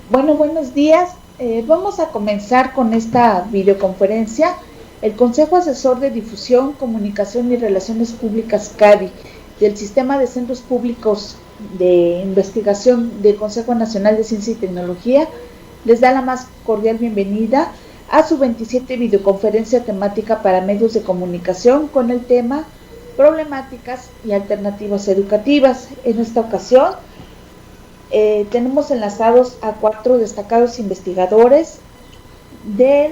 Bueno, buenos días. Vamos a comenzar con esta videoconferencia. El Consejo Asesor de Difusión, Comunicación y Relaciones Públicas CADI del Sistema de Centros Públicos de Investigación del Consejo Nacional de Ciencia y Tecnología les da la más cordial bienvenida a su 27 videoconferencia temática para medios de comunicación con el tema Problemáticas y Alternativas Educativas. En esta ocasión tenemos enlazados a 4 destacados investigadores de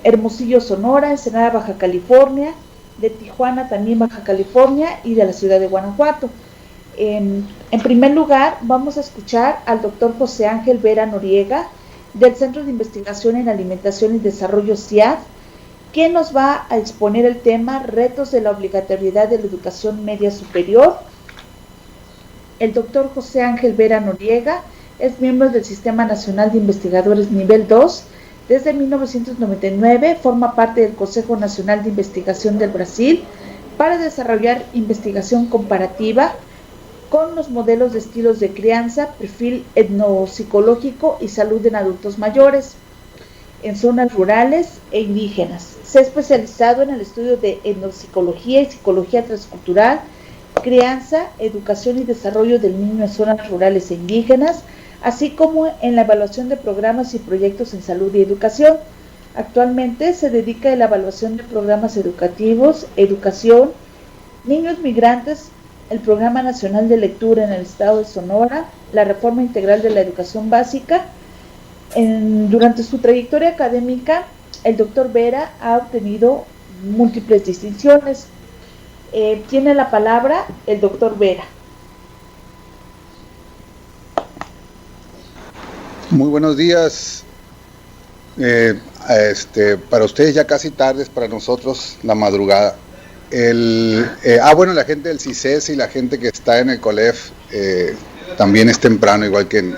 Hermosillo, Sonora, Ensenada, Baja California, de Tijuana, también Baja California, y de la ciudad de Guanajuato. En primer lugar, vamos a escuchar al doctor José Ángel Vera Noriega, del Centro de Investigación en Alimentación y Desarrollo CIAD, quien nos va a exponer el tema Retos de la obligatoriedad de la educación media superior. El doctor José Ángel Vera Noriega es miembro del Sistema Nacional de Investigadores Nivel 2. Desde 1999 forma parte del Consejo Nacional de Investigación del Brasil para desarrollar investigación comparativa con los modelos de estilos de crianza, perfil etnopsicológico y salud en adultos mayores en zonas rurales e indígenas. Se ha especializado en el estudio de etnopsicología y psicología transcultural, crianza, educación y desarrollo del niño en zonas rurales e indígenas, así como en la evaluación de programas y proyectos en salud y educación. Actualmente se dedica a la evaluación de programas educativos, educación, niños migrantes, el Programa Nacional de Lectura en el Estado de Sonora, la reforma integral de la educación básica. Durante su trayectoria académica, el doctor Vera ha obtenido múltiples distinciones. Tiene la palabra el doctor Vera. Muy buenos días. Para ustedes ya casi tardes, para nosotros la madrugada. La gente del CICES y la gente que está en el COLEF también es temprano, igual que en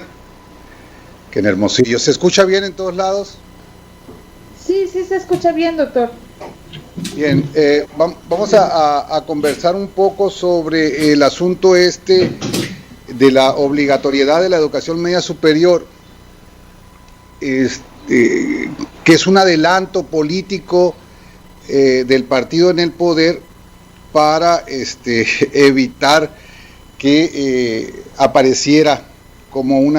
Hermosillo. ¿Se escucha bien en todos lados? Sí, se escucha bien, doctor. Bien, vamos a conversar un poco sobre el asunto de la obligatoriedad de la educación media superior, que es un adelanto político del partido en el poder para evitar que apareciera como un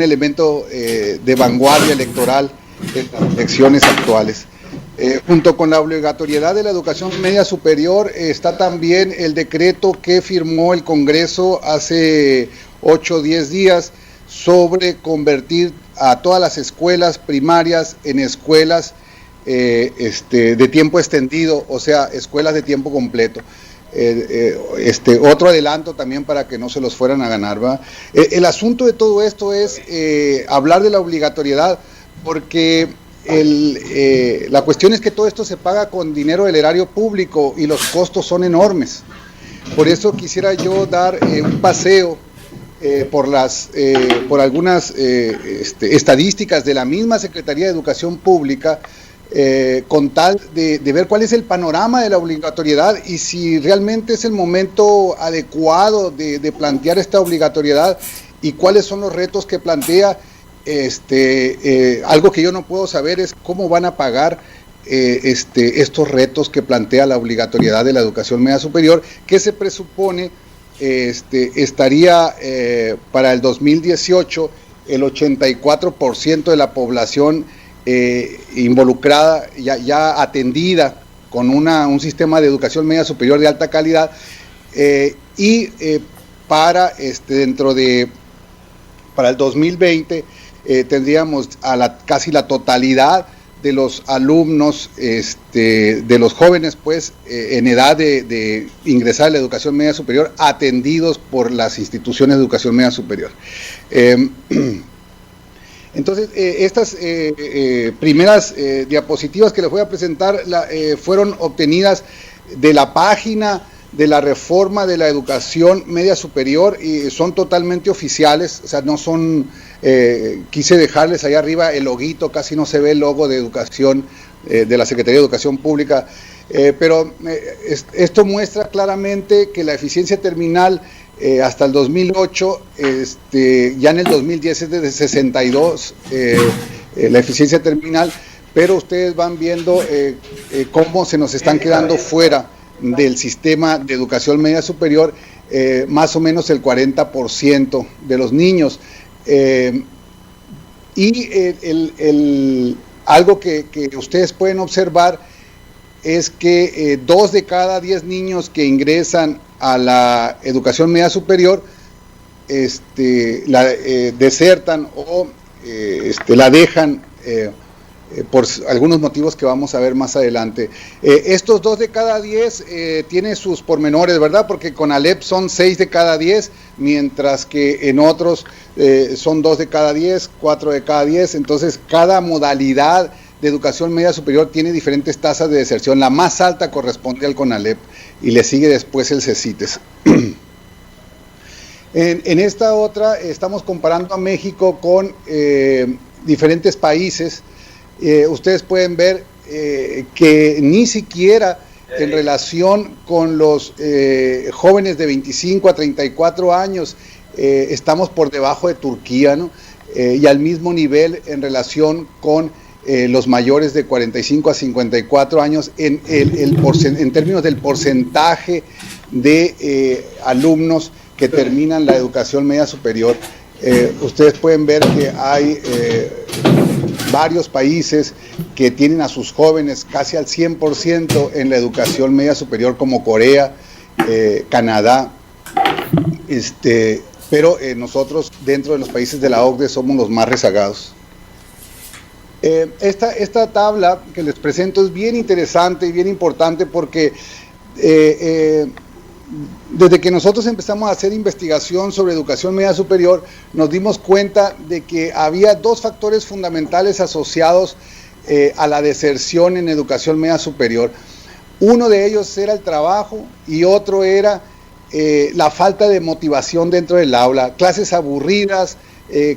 elemento de vanguardia electoral en las elecciones actuales. Junto con la obligatoriedad de la educación media superior está también el decreto que firmó el Congreso hace 8 o 10 días sobre convertir a todas las escuelas primarias en escuelas de tiempo extendido, o sea, escuelas de tiempo completo. Otro adelanto también para que no se los fueran a ganar, ¿va? El asunto de todo esto es hablar de la obligatoriedad, porque la cuestión es que todo esto se paga con dinero del erario público y los costos son enormes. Por eso quisiera yo dar un paseo por algunas estadísticas de la misma Secretaría de Educación Pública, con tal de ver cuál es el panorama de la obligatoriedad y si realmente es el momento adecuado de plantear esta obligatoriedad y cuáles son los retos que plantea. Algo que yo no puedo saber es cómo van a pagar estos retos que plantea la obligatoriedad de la educación media superior, que se presupone estaría para el 2018 el 84% de la población involucrada, ya atendida con un sistema de educación media superior de alta calidad, para el 2020 tendríamos a casi la totalidad de los alumnos, de los jóvenes, pues, en edad de ingresar a la educación media superior, atendidos por las instituciones de educación media superior. Entonces, estas primeras diapositivas que les voy a presentar fueron obtenidas de la página de la reforma de la educación media superior y son totalmente oficiales, o sea, no son, quise dejarles ahí arriba el loguito, casi no se ve el logo de educación, de la Secretaría de Educación Pública, pero esto muestra claramente que la eficiencia terminal hasta el 2008, ya en el 2010 es de 62 la eficiencia terminal, pero ustedes van viendo cómo se nos están quedando fuera del sistema de educación media superior, más o menos el 40% de los niños. Algo que ustedes pueden observar es que 2 de cada 10 niños que ingresan a la educación media superior desertan o la dejan por algunos motivos que vamos a ver más adelante. Estos 2 de cada 10 tienen sus pormenores, ¿verdad? Porque con Alep son 6 de cada 10, mientras que en otros son 2 de cada 10, 4 de cada 10, entonces cada modalidad de educación media superior tiene diferentes tasas de deserción. La más alta corresponde al CONALEP y le sigue después el CECITES. En esta otra estamos comparando a México con diferentes países. Ustedes pueden ver que ni siquiera en relación con los jóvenes de 25 a 34 años estamos por debajo de Turquía, ¿no? Y al mismo nivel en relación con los mayores de 45 a 54 años en términos del porcentaje de alumnos que terminan la educación media superior. Ustedes pueden ver que hay varios países que tienen a sus jóvenes casi al 100% en la educación media superior, como Corea, Canadá, pero nosotros dentro de los países de la OCDE somos los más rezagados. Esta tabla que les presento es bien interesante y bien importante porque desde que nosotros empezamos a hacer investigación sobre educación media superior, nos dimos cuenta de que había 2 factores fundamentales asociados a la deserción en educación media superior. Uno de ellos era el trabajo y otro era la falta de motivación dentro del aula, clases aburridas,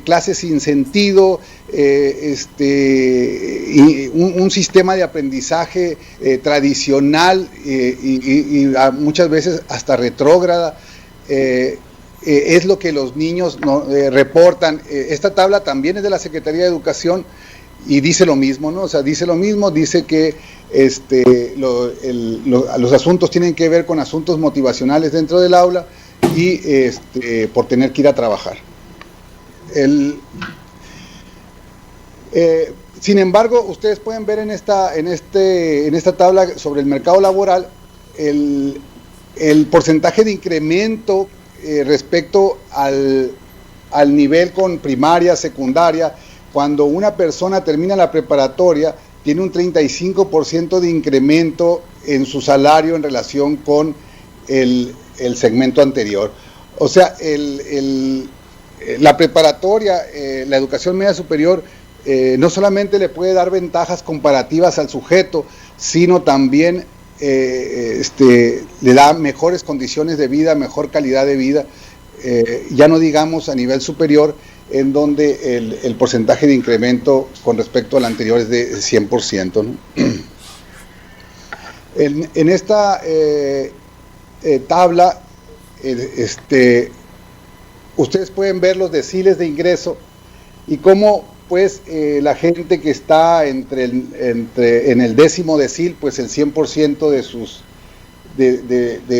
clases sin sentido, un sistema de aprendizaje tradicional y muchas veces hasta retrógrada. Es lo que los niños reportan. Esta tabla también es de la Secretaría de Educación y dice lo mismo, ¿no? O sea, dice lo mismo, dice que los asuntos tienen que ver con asuntos motivacionales dentro del aula y por tener que ir a trabajar. Sin embargo, ustedes pueden ver en esta tabla sobre el mercado laboral el porcentaje de incremento respecto al nivel con primaria, secundaria. Cuando una persona termina la preparatoria, tiene un 35% de incremento en su salario en relación con el segmento anterior. O sea, la preparatoria, la educación media superior, no solamente le puede dar ventajas comparativas al sujeto, sino también le da mejores condiciones de vida, mejor calidad de vida, ya no digamos a nivel superior, en donde el porcentaje de incremento con respecto al anterior es de 100%, ¿no? En esta tabla, ustedes pueden ver los deciles de ingreso y cómo pues la gente que está en el 10º decil, pues el 100% de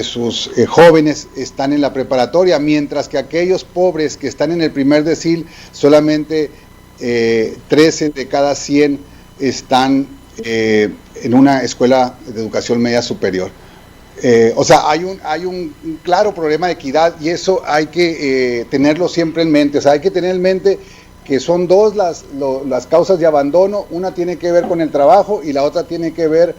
sus jóvenes están en la preparatoria, mientras que aquellos pobres que están en el primer decil, solamente 13 de cada 100 están en una escuela de educación media superior. O sea, hay un claro problema de equidad y eso hay que tenerlo siempre en mente. O sea, hay que tener en mente que son 2 las causas de abandono. Una tiene que ver con el trabajo y la otra tiene que ver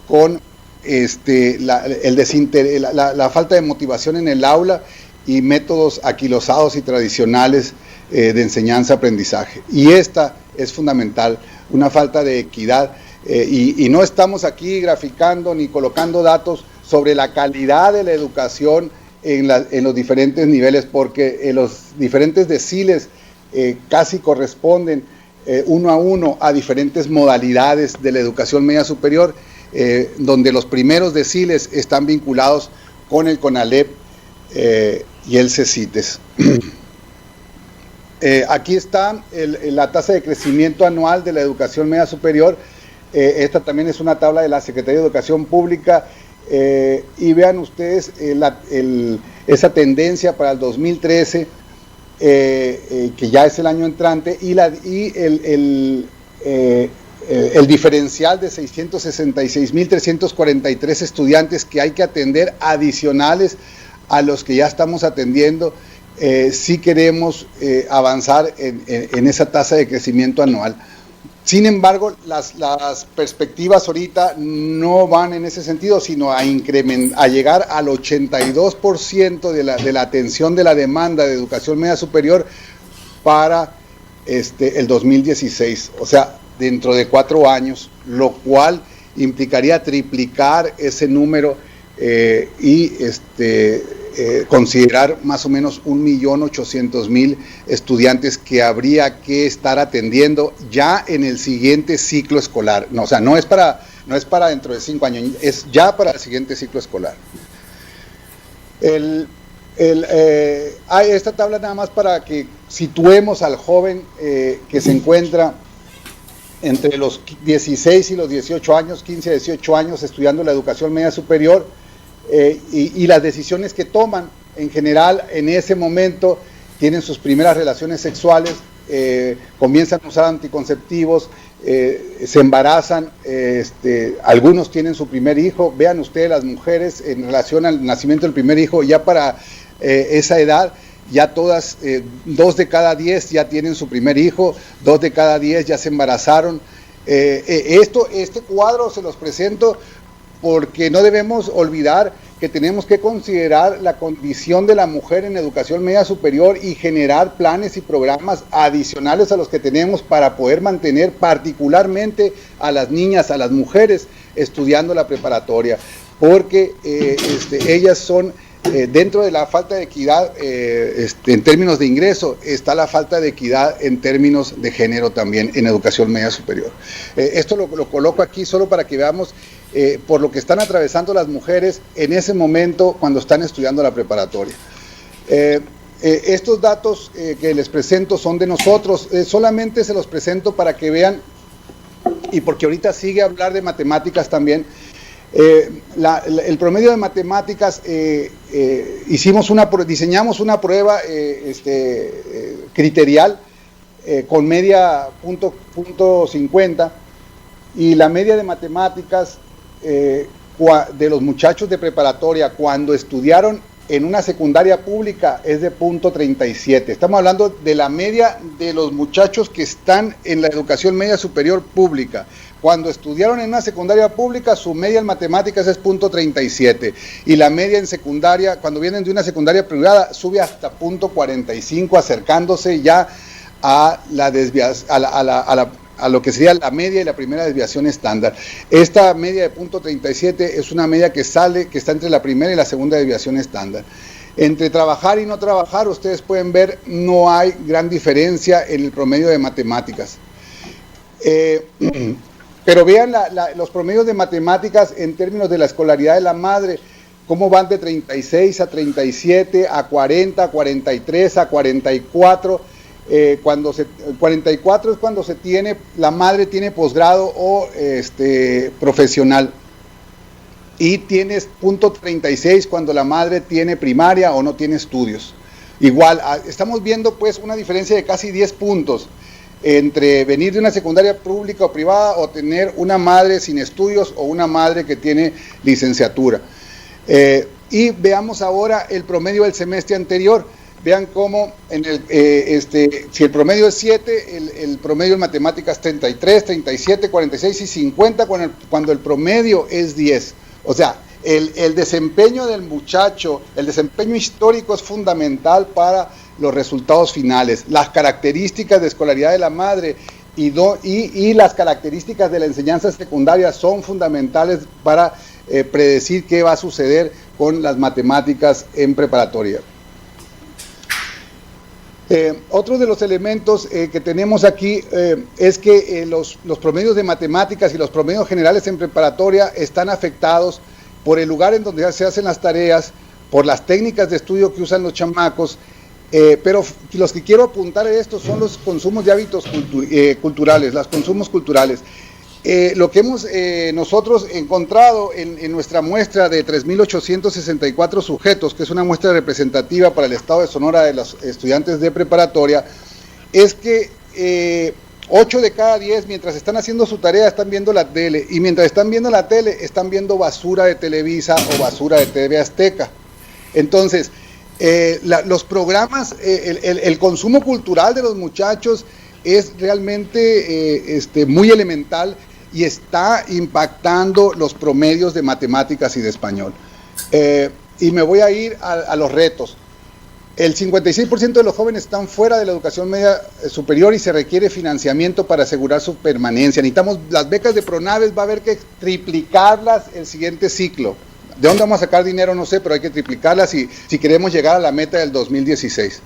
con la falta de motivación en el aula y métodos aquilosados y tradicionales de enseñanza-aprendizaje. Y esta es fundamental, una falta de equidad. Y no estamos aquí graficando ni colocando datos sobre la calidad de la educación en los diferentes niveles, porque los diferentes deciles casi corresponden 1 a 1 a diferentes modalidades de la educación media superior, donde los primeros deciles están vinculados con el CONALEP y el CECITES. Aquí está la tasa de crecimiento anual de la educación media superior. Esta también es una tabla de la Secretaría de Educación Pública, y vean ustedes esa tendencia para el 2013, que ya es el año entrante, y el diferencial de 666.343 estudiantes que hay que atender adicionales a los que ya estamos atendiendo, si queremos avanzar en esa tasa de crecimiento anual. Sin embargo, las perspectivas ahorita no van en ese sentido, sino a llegar al 82% de la atención de la demanda de educación media superior para el 2016, o sea, dentro de 4 años, lo cual implicaría triplicar ese número y considerar más o menos 1.800.000 estudiantes que habría que estar atendiendo ya en el siguiente ciclo escolar. No, o sea, no es para dentro de 5 años, es ya para el siguiente ciclo escolar. Hay esta tabla nada más para que situemos al joven que se encuentra entre los 16 y los 18 años, 15 a 18 años, estudiando la educación media superior, y las decisiones que toman. En general, en ese momento tienen sus primeras relaciones sexuales, comienzan a usar anticonceptivos, se embarazan, algunos tienen su primer hijo. Vean ustedes las mujeres en relación al nacimiento del primer hijo, ya para esa edad, ya todas, 2 de cada 10 ya tienen su primer hijo, 2 de cada 10 ya se embarazaron. Este cuadro se los presento porque no debemos olvidar que tenemos que considerar la condición de la mujer en educación media superior y generar planes y programas adicionales a los que tenemos para poder mantener particularmente a las niñas, a las mujeres estudiando la preparatoria, porque ellas son, dentro de la falta de equidad en términos de ingreso, está la falta de equidad en términos de género también en educación media superior. Esto lo coloco aquí solo para que veamos por lo que están atravesando las mujeres en ese momento cuando están estudiando la preparatoria. Estos datos que les presento son de nosotros, solamente se los presento para que vean, y porque ahorita sigue a hablar de matemáticas también. El promedio de matemáticas, diseñamos una prueba criterial con media punto 50, y la media de matemáticas de los muchachos de preparatoria cuando estudiaron en una secundaria pública es de .37. Estamos hablando de la media de los muchachos que están en la educación media superior pública. Cuando estudiaron en una secundaria pública, su media en matemáticas es .37, y la media en secundaria, cuando vienen de una secundaria privada, sube hasta .45, acercándose ya a la desviación, a lo que sería la media y la primera desviación estándar. Esta media de .37 es una media que está entre la primera y la segunda desviación estándar. Entre trabajar y no trabajar, ustedes pueden ver, no hay gran diferencia en el promedio de matemáticas. Pero vean los promedios de matemáticas en términos de la escolaridad de la madre, cómo van de 36 a 37, a 40, a 43, a 44. 44 es cuando la madre tiene posgrado o profesional, y tienes .36 cuando la madre tiene primaria o no tiene estudios. Igual, estamos viendo pues una diferencia de casi 10 puntos entre venir de una secundaria pública o privada o tener una madre sin estudios o una madre que tiene licenciatura. Y veamos ahora el promedio del semestre anterior. Vean cómo si el promedio es 7, el promedio en matemáticas 33, 37, 46 y 50 cuando el promedio es 10. O sea, el desempeño del muchacho, el desempeño histórico es fundamental para los resultados finales. Las características de escolaridad de la madre y las características de la enseñanza secundaria son fundamentales para predecir qué va a suceder con las matemáticas en preparatoria. Otro de los elementos que tenemos aquí es que los promedios de matemáticas y los promedios generales en preparatoria están afectados por el lugar en donde se hacen las tareas, por las técnicas de estudio que usan los chamacos, pero los que quiero apuntar a esto son los consumos de hábitos culturales, los consumos culturales. Lo que hemos nosotros encontrado en nuestra muestra de 3.864 sujetos, que es una muestra representativa para el estado de Sonora de los estudiantes de preparatoria, es que 8 de cada 10, mientras están haciendo su tarea, están viendo la tele, y mientras están viendo la tele, están viendo basura de Televisa o basura de TV Azteca. Entonces, los programas, el consumo cultural de los muchachos es realmente muy elemental y está impactando los promedios de matemáticas y de español. Y me voy a ir a los retos. El 56% de los jóvenes están fuera de la educación media superior y se requiere financiamiento para asegurar su permanencia. Necesitamos las becas de Pronaves, va a haber que triplicarlas el siguiente ciclo. ¿De dónde vamos a sacar dinero? No sé, pero hay que triplicarlas si queremos llegar a la meta del 2016.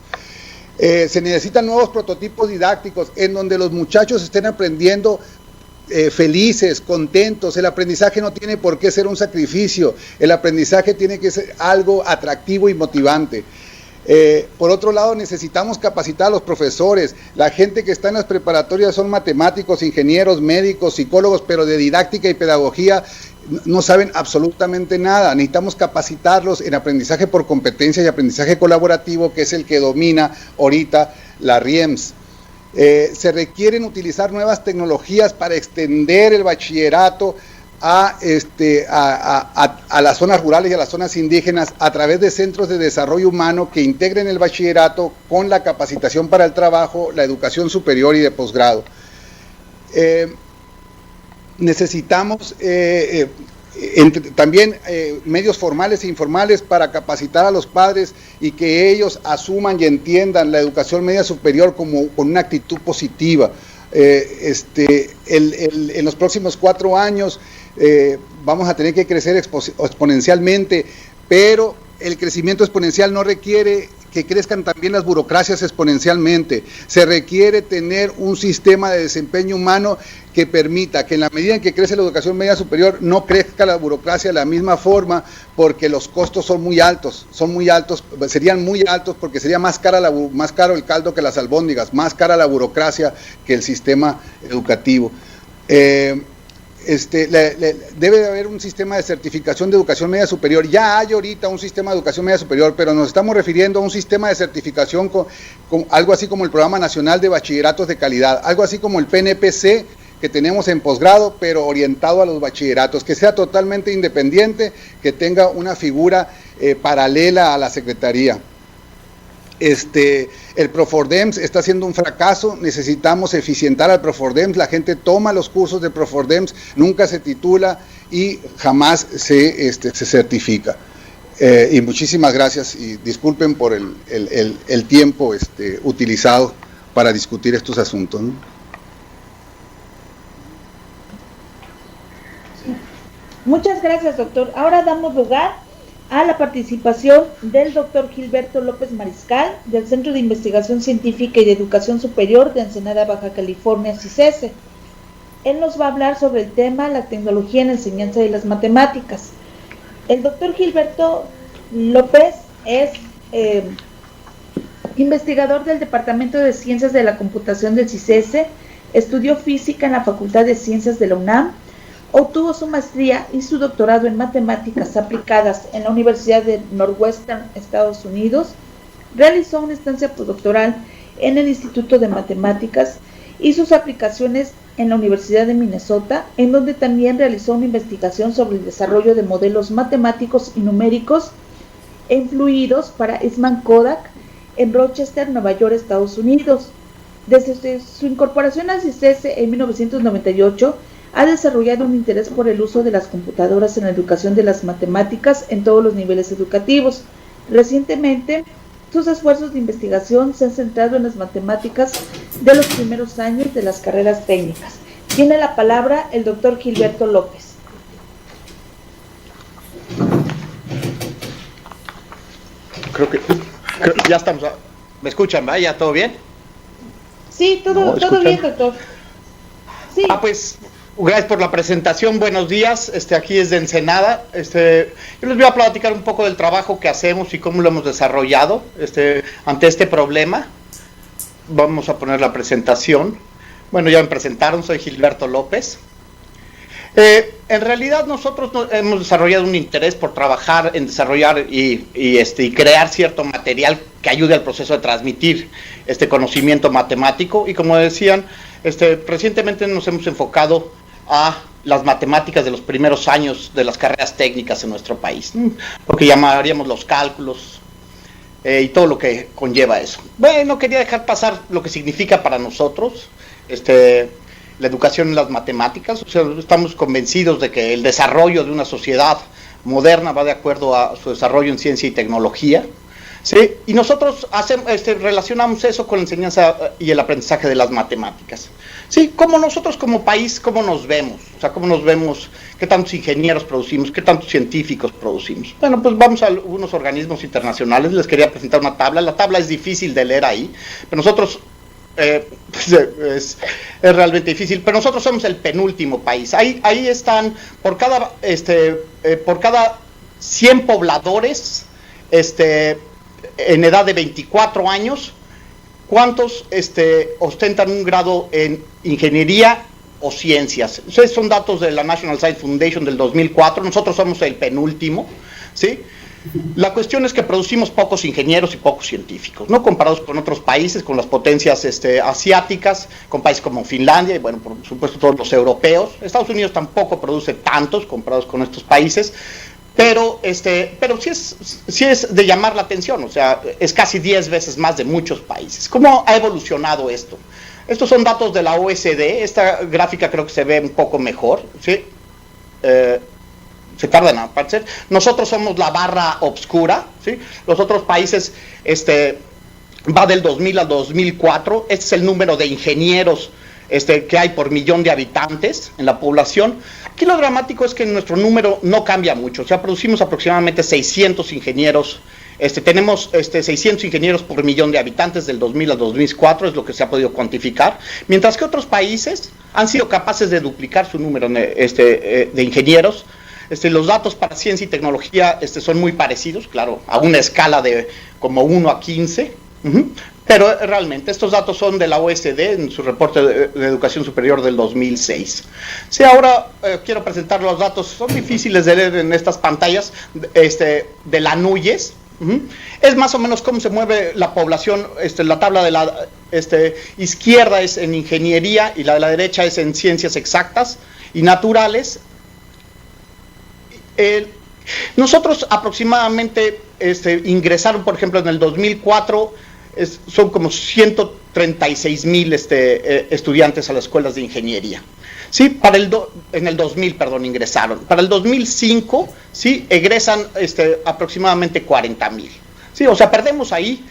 Se necesitan nuevos prototipos didácticos en donde los muchachos estén aprendiendo felices, contentos. El aprendizaje no tiene por qué ser un sacrificio, el aprendizaje tiene que ser algo atractivo y motivante. Por otro lado, necesitamos capacitar a los profesores. La gente que está en las preparatorias son matemáticos, ingenieros, médicos, psicólogos, pero de didáctica y pedagogía no saben absolutamente nada. Necesitamos capacitarlos en aprendizaje por competencia y aprendizaje colaborativo, que es el que domina ahorita la RIEMS. Se requieren utilizar nuevas tecnologías para extender el bachillerato a las zonas rurales y a las zonas indígenas a través de centros de desarrollo humano que integren el bachillerato con la capacitación para el trabajo, la educación superior y de posgrado. Necesitamos también medios formales e informales para capacitar a los padres y que ellos asuman y entiendan la educación media superior como con una actitud positiva. En los próximos 4 años vamos a tener que crecer exponencialmente, pero el crecimiento exponencial no requiere que crezcan también las burocracias exponencialmente. Se requiere tener un sistema de desempeño humano que permita que en la medida en que crece la educación media superior no crezca la burocracia de la misma forma, porque los costos son muy altos, serían muy altos porque sería más caro el caldo que las albóndigas, más cara la burocracia que el sistema educativo. Debe de haber un sistema de certificación de educación media superior. Ya hay ahorita un sistema de educación media superior, pero nos estamos refiriendo a un sistema de certificación con algo así como el Programa Nacional de Bachilleratos de Calidad, algo así como el PNPC que tenemos en posgrado, pero orientado a los bachilleratos, que sea totalmente independiente, que tenga una figura paralela a la Secretaría. El Profordems está siendo un fracaso, necesitamos eficientar al Profordems, la gente toma los cursos de Profordems, nunca se titula y jamás se certifica. Y muchísimas gracias y disculpen por el tiempo utilizado para discutir estos asuntos, ¿no? Muchas gracias, doctor. Ahora damos lugar a la participación del doctor Gilberto López Mariscal, del Centro de Investigación Científica y de Educación Superior de Ensenada, Baja California, CICESE. Él nos va a hablar sobre el tema la tecnología en la enseñanza de las matemáticas. El doctor Gilberto López es investigador del Departamento de Ciencias de la Computación del CICESE, estudió física en la Facultad de Ciencias de la UNAM, obtuvo su maestría y su doctorado en matemáticas aplicadas en la Universidad de Northwestern, Estados Unidos, realizó una estancia postdoctoral en el Instituto de Matemáticas y sus aplicaciones en la Universidad de Minnesota, en donde también realizó una investigación sobre el desarrollo de modelos matemáticos y numéricos influidos para Eastman Kodak en Rochester, Nueva York, Estados Unidos. Desde su incorporación al CICESE en 1998, ha desarrollado un interés por el uso de las computadoras en la educación de las matemáticas en todos los niveles educativos. Recientemente, sus esfuerzos de investigación se han centrado en las matemáticas de los primeros años de las carreras técnicas. Tiene la palabra el doctor Gilberto López. Creo que ya estamos. ¿Me escuchan? ¿Ya todo bien? Sí, todo bien, doctor. Sí. Pues Gracias por la presentación, buenos días, aquí es de Ensenada. Yo les voy a platicar un poco del trabajo que hacemos y cómo lo hemos desarrollado ante este problema. Vamos a poner la presentación. Bueno, ya me presentaron, soy Gilberto López. En realidad nosotros hemos desarrollado un interés por trabajar en desarrollar y crear cierto material que ayude al proceso de transmitir este conocimiento matemático, y como decían, recientemente nos hemos enfocado a las matemáticas de los primeros años de las carreras técnicas en nuestro país, ¿no? Lo que llamaríamos los cálculos y todo lo que conlleva eso. Bueno, quería dejar pasar lo que significa para nosotros la educación en las matemáticas. O sea, estamos convencidos de que el desarrollo de una sociedad moderna va de acuerdo a su desarrollo en ciencia y tecnología, ¿sí? Y nosotros relacionamos eso con la enseñanza y el aprendizaje de las matemáticas. Sí, como nosotros como país, ¿cómo nos vemos? O sea, ¿cómo nos vemos? ¿Qué tantos ingenieros producimos? ¿Qué tantos científicos producimos? Bueno, pues vamos a algunos organismos internacionales. Les quería presentar una tabla. La tabla es difícil de leer ahí, pero nosotros es realmente difícil, pero nosotros somos el penúltimo país. Ahí están, por cada 100 pobladores en edad de 24 años, ¿cuántos ostentan un grado en ingeniería o ciencias? Esos son datos de la National Science Foundation del 2004, nosotros somos el penúltimo, ¿sí? La cuestión es que producimos pocos ingenieros y pocos científicos, ¿no? Comparados con otros países, con las potencias asiáticas, con países como Finlandia y, bueno, por supuesto todos los europeos. Estados Unidos tampoco produce tantos comparados con estos países, pero sí es de llamar la atención. O sea, es casi 10 veces más de muchos países. ¿Cómo ha evolucionado esto? Estos son datos de la OECD. Esta gráfica creo que se ve un poco mejor, ¿sí? Se tarda en aparecer. Nosotros somos la barra obscura, ¿sí? Los otros países, va del 2000 al 2004. Este es el número de ingenieros que hay por millón de habitantes en la población. Aquí lo dramático es que nuestro número no cambia mucho. O sea, producimos aproximadamente 600 ingenieros. Tenemos 600 ingenieros por millón de habitantes del 2000 al 2004, es lo que se ha podido cuantificar, mientras que otros países han sido capaces de duplicar su número de ingenieros. Los datos para ciencia y tecnología son muy parecidos, claro, a una escala de como 1 a 15, pero realmente estos datos son de la OECD en su reporte de educación superior del 2006. Sí, ahora quiero presentar los datos, son difíciles de leer en estas pantallas, de la NUYES. Es más o menos cómo se mueve la población. La tabla de la izquierda es en ingeniería y la de la derecha es en ciencias exactas y naturales. Nosotros aproximadamente ingresaron, por ejemplo, en el 2004, son como 136,000 estudiantes a las escuelas de ingeniería. Sí, en el 2000, perdón, ingresaron. Para el 2005, sí, egresan aproximadamente 40,000. Sí, o sea, perdemos ahí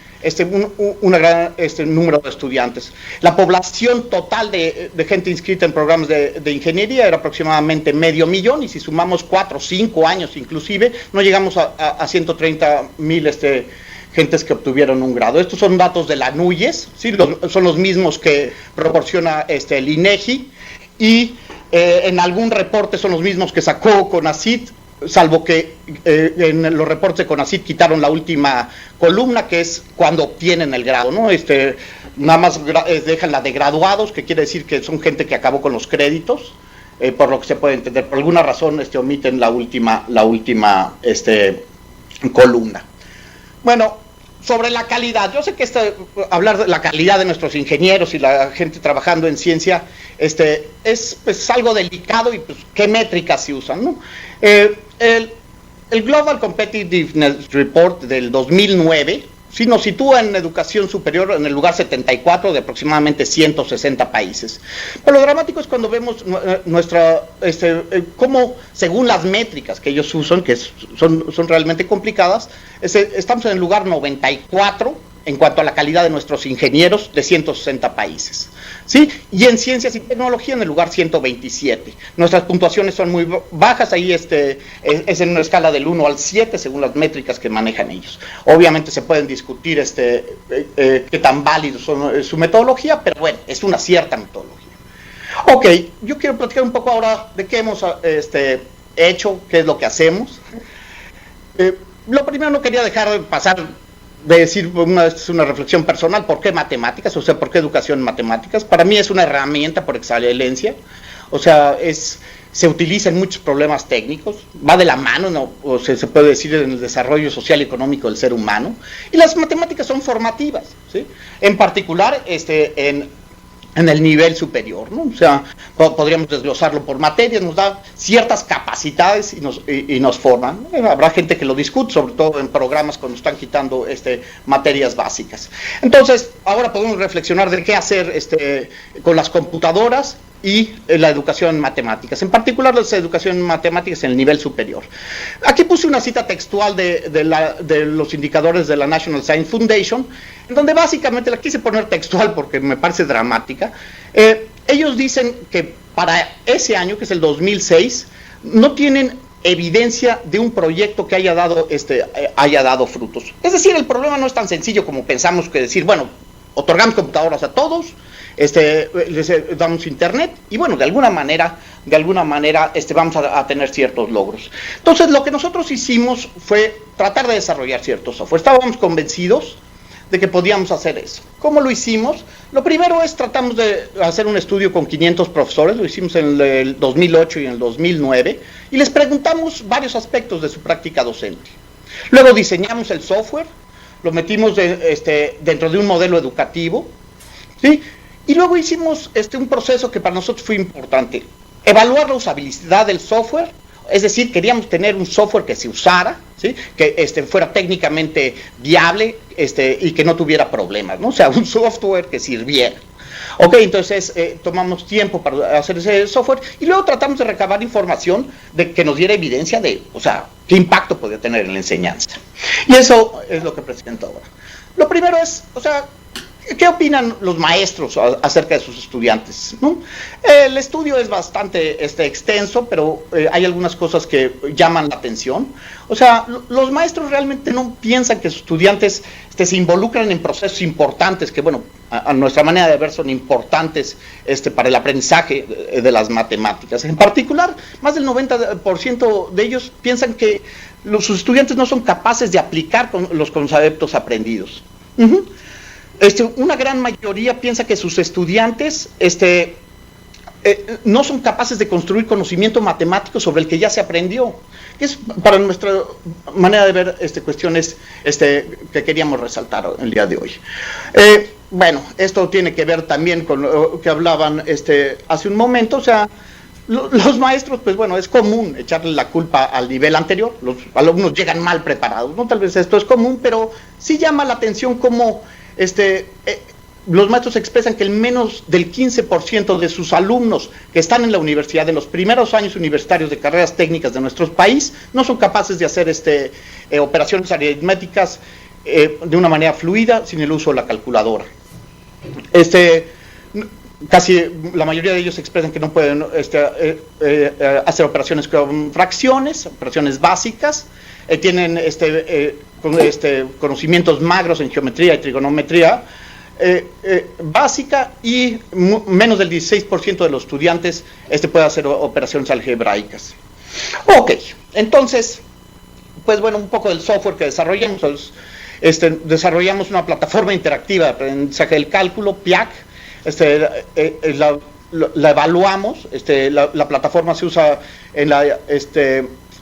un gran número de estudiantes. La población total de gente inscrita en programas de ingeniería era aproximadamente 500,000, y si sumamos 4 o 5 años inclusive, no llegamos a 130,000 gentes que obtuvieron un grado. Estos son datos de la NUYES, ¿sí? Son los mismos que proporciona el INEGI, y en algún reporte son los mismos que sacó CONACYT, salvo que en los reportes de CONACYT quitaron la última columna, que es cuando obtienen el grado, ¿no? Nada más dejan la de graduados, que quiere decir que son gente que acabó con los créditos, por lo que se puede entender. Por alguna razón omiten la última columna. Bueno, sobre la calidad, yo sé que hablar de la calidad de nuestros ingenieros y la gente trabajando en ciencia es pues algo delicado, y pues qué métricas se usan, ¿no? El Global Competitiveness Report del 2009 sí nos sitúa en educación superior en el lugar 74 de aproximadamente 160 países. Pero lo dramático es cuando vemos cómo, según las métricas que ellos usan, que son realmente complicadas, estamos en el lugar 94 en cuanto a la calidad de nuestros ingenieros de 160 países, ¿sí? Y en ciencias y tecnología en el lugar 127. Nuestras puntuaciones son muy bajas, ahí es en una escala del 1 al 7 según las métricas que manejan ellos. Obviamente se pueden discutir qué tan válido son su metodología, pero bueno, es una cierta metodología. Ok, yo quiero platicar un poco ahora de qué hemos hecho, qué es lo que hacemos. Lo primero, no quería dejar de pasar de decir una reflexión personal. ¿Por qué matemáticas? O sea, ¿por qué educación en matemáticas? Para mí es una herramienta por excelencia. O sea, se utiliza en muchos problemas técnicos, va de la mano, ¿no? O sea, se puede decir, en el desarrollo social y económico del ser humano. Y las matemáticas son formativas, ¿sí? En particular, en el nivel superior, ¿no? O sea, podríamos desglosarlo por materias, nos da ciertas capacidades y nos forman. Habrá gente que lo discute, sobre todo en programas cuando están quitando materias básicas. Entonces, ahora podemos reflexionar de qué hacer con las computadoras y la educación en matemáticas, en particular la educación en matemáticas en el nivel superior. Aquí puse una cita textual de los indicadores de la National Science Foundation, en donde básicamente la quise poner textual porque me parece dramática. Ellos dicen que para ese año, que es el 2006, no tienen evidencia de un proyecto que haya dado frutos. Es decir, el problema no es tan sencillo como pensamos, que decir, bueno, otorgamos computadoras a todos, les damos internet y bueno, de alguna manera vamos a tener ciertos logros. Entonces, lo que nosotros hicimos fue tratar de desarrollar cierto software. Estábamos convencidos de que podíamos hacer eso. ¿Cómo lo hicimos? Lo primero es, tratamos de hacer un estudio con 500 profesores, lo hicimos en el 2008 y en el 2009, y les preguntamos varios aspectos de su práctica docente. Luego diseñamos el software, lo metimos dentro de un modelo educativo, ¿sí? Y luego hicimos un proceso que para nosotros fue importante: evaluar la usabilidad del software. Es decir, queríamos tener un software que se usara, ¿sí? Que fuera técnicamente viable y que no tuviera problemas, ¿no? O sea, un software que sirviera. Ok, entonces tomamos tiempo para hacer ese software y luego tratamos de recabar información que nos diera evidencia de, o sea, qué impacto podía tener en la enseñanza. Y eso es lo que presento ahora. Lo primero es, o sea, ¿qué opinan los maestros acerca de sus estudiantes, ¿no? El estudio es bastante extenso, pero hay algunas cosas que llaman la atención. O sea, los maestros realmente no piensan que sus estudiantes se involucran en procesos importantes, que bueno, a nuestra manera de ver son importantes para el aprendizaje de las matemáticas. En particular, más del 90% de ellos piensan que sus estudiantes no son capaces de aplicar los conceptos aprendidos. Una gran mayoría piensa que sus estudiantes no son capaces de construir conocimiento matemático sobre el que ya se aprendió. Es para nuestra manera de ver cuestiones que queríamos resaltar el día de hoy. Bueno, esto tiene que ver también con lo que hablaban hace un momento. O sea, los maestros, pues bueno, es común echarle la culpa al nivel anterior. Los alumnos llegan mal preparados, ¿no? Tal vez esto es común, pero sí llama la atención cómo los maestros expresan que el menos del 15% de sus alumnos que están en la universidad, en los primeros años universitarios de carreras técnicas de nuestro país, no son capaces de hacer operaciones aritméticas de una manera fluida sin el uso de la calculadora. Casi la mayoría de ellos expresan que no pueden hacer operaciones con fracciones, operaciones básicas, tienen conocimientos magros en geometría y trigonometría básica, y menos del 16% de los estudiantes puede hacer operaciones algebraicas. Ok, entonces, pues bueno, un poco del software que desarrollamos. Desarrollamos una plataforma interactiva de aprendizaje del cálculo, PIAC. La evaluamos. La plataforma se usa en la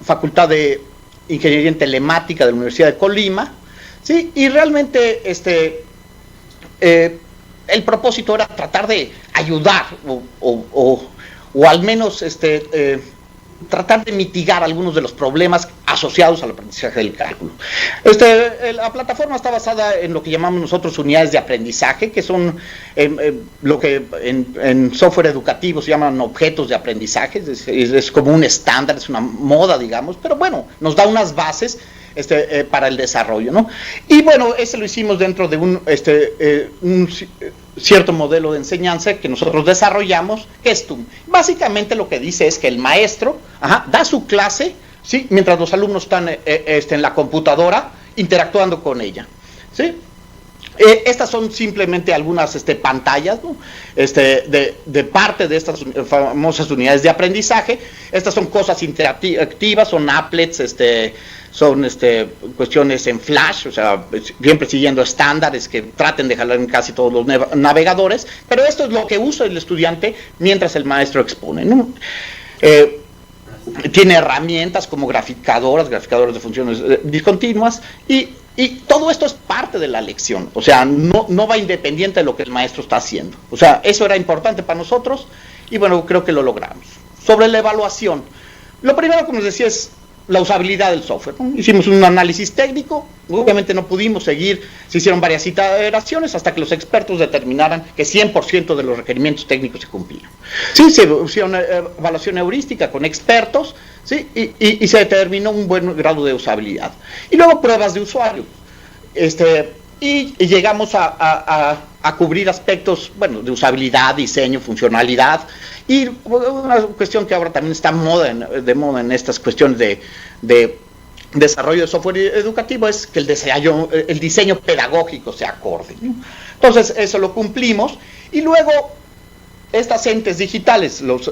Facultad de Ingeniería en Telemática de la Universidad de Colima, ¿sí? Y realmente el propósito era tratar de ayudar o al menos tratar de mitigar algunos de los problemas asociados al aprendizaje del cálculo. La plataforma está basada en lo que llamamos nosotros unidades de aprendizaje, que son lo que en software educativo se llaman objetos de aprendizaje. Es como un estándar, es una moda, digamos, pero bueno, nos da unas bases para el desarrollo, ¿no? Y bueno, lo hicimos dentro de un cierto modelo de enseñanza que nosotros desarrollamos, que es TUM. Básicamente lo que dice es que el maestro da su clase, ¿sí? Mientras los alumnos están en la computadora interactuando con ella, ¿sí? Estas son simplemente algunas pantallas, ¿no? De parte de estas famosas unidades de aprendizaje. Estas son cosas interactivas, son applets, son cuestiones en flash, o sea, siempre siguiendo estándares que traten de jalar en casi todos los navegadores, pero esto es lo que usa el estudiante mientras el maestro expone, ¿no? Tiene herramientas como graficadoras de funciones discontinuas y todo esto es parte de la lección, o sea, no va independiente de lo que el maestro está haciendo. O sea, eso era importante para nosotros y bueno, creo que lo logramos. Sobre la evaluación, lo primero, como les decía, es la usabilidad del software, ¿no? Hicimos un análisis técnico, obviamente no pudimos seguir, se hicieron varias iteraciones hasta que los expertos determinaran que 100% de los requerimientos técnicos se cumplían. Sí, se hicieron una evaluación heurística con expertos, ¿sí? Y se determinó un buen grado de usabilidad. Y luego pruebas de usuario. Y llegamos a cubrir aspectos, bueno, de usabilidad, diseño, funcionalidad, y una cuestión que ahora también está de moda en estas cuestiones de desarrollo de software educativo es que el diseño pedagógico sea acorde, ¿no? Entonces, eso lo cumplimos, y luego estas entes digitales, los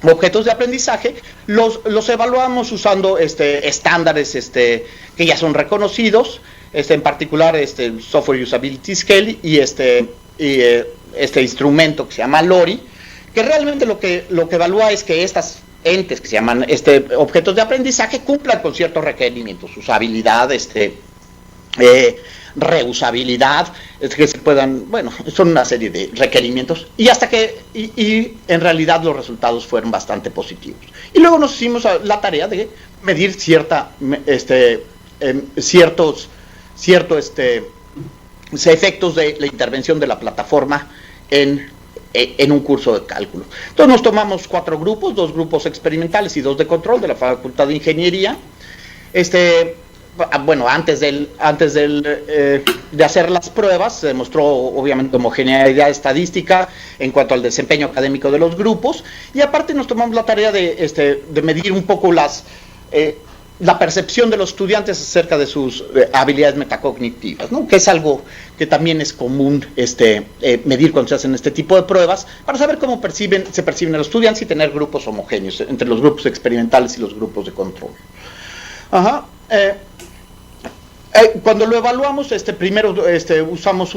objetos de aprendizaje, los evaluamos usando estándares que ya son reconocidos, en particular Software Usability Scale y este instrumento que se llama LORI, que realmente lo que evalúa es que estas entes que se llaman objetos de aprendizaje cumplan con ciertos requerimientos, usabilidad, reusabilidad, que se puedan, bueno, son una serie de requerimientos, y en realidad los resultados fueron bastante positivos. Y luego nos hicimos la tarea de medir ciertos efectos de la intervención de la plataforma en un curso de cálculo. Entonces nos tomamos 4 grupos, 2 grupos experimentales y 2 de control de la Facultad de Ingeniería. Bueno, antes de hacer las pruebas se demostró obviamente homogeneidad estadística en cuanto al desempeño académico de los grupos, y aparte nos tomamos la tarea de medir un poco la percepción de los estudiantes acerca de sus habilidades metacognitivas, ¿no? Que es algo que también es común medir cuando se hacen este tipo de pruebas, para saber cómo se perciben a los estudiantes y tener grupos homogéneos entre los grupos experimentales y los grupos de control. Ajá. Cuando lo evaluamos, primero usamos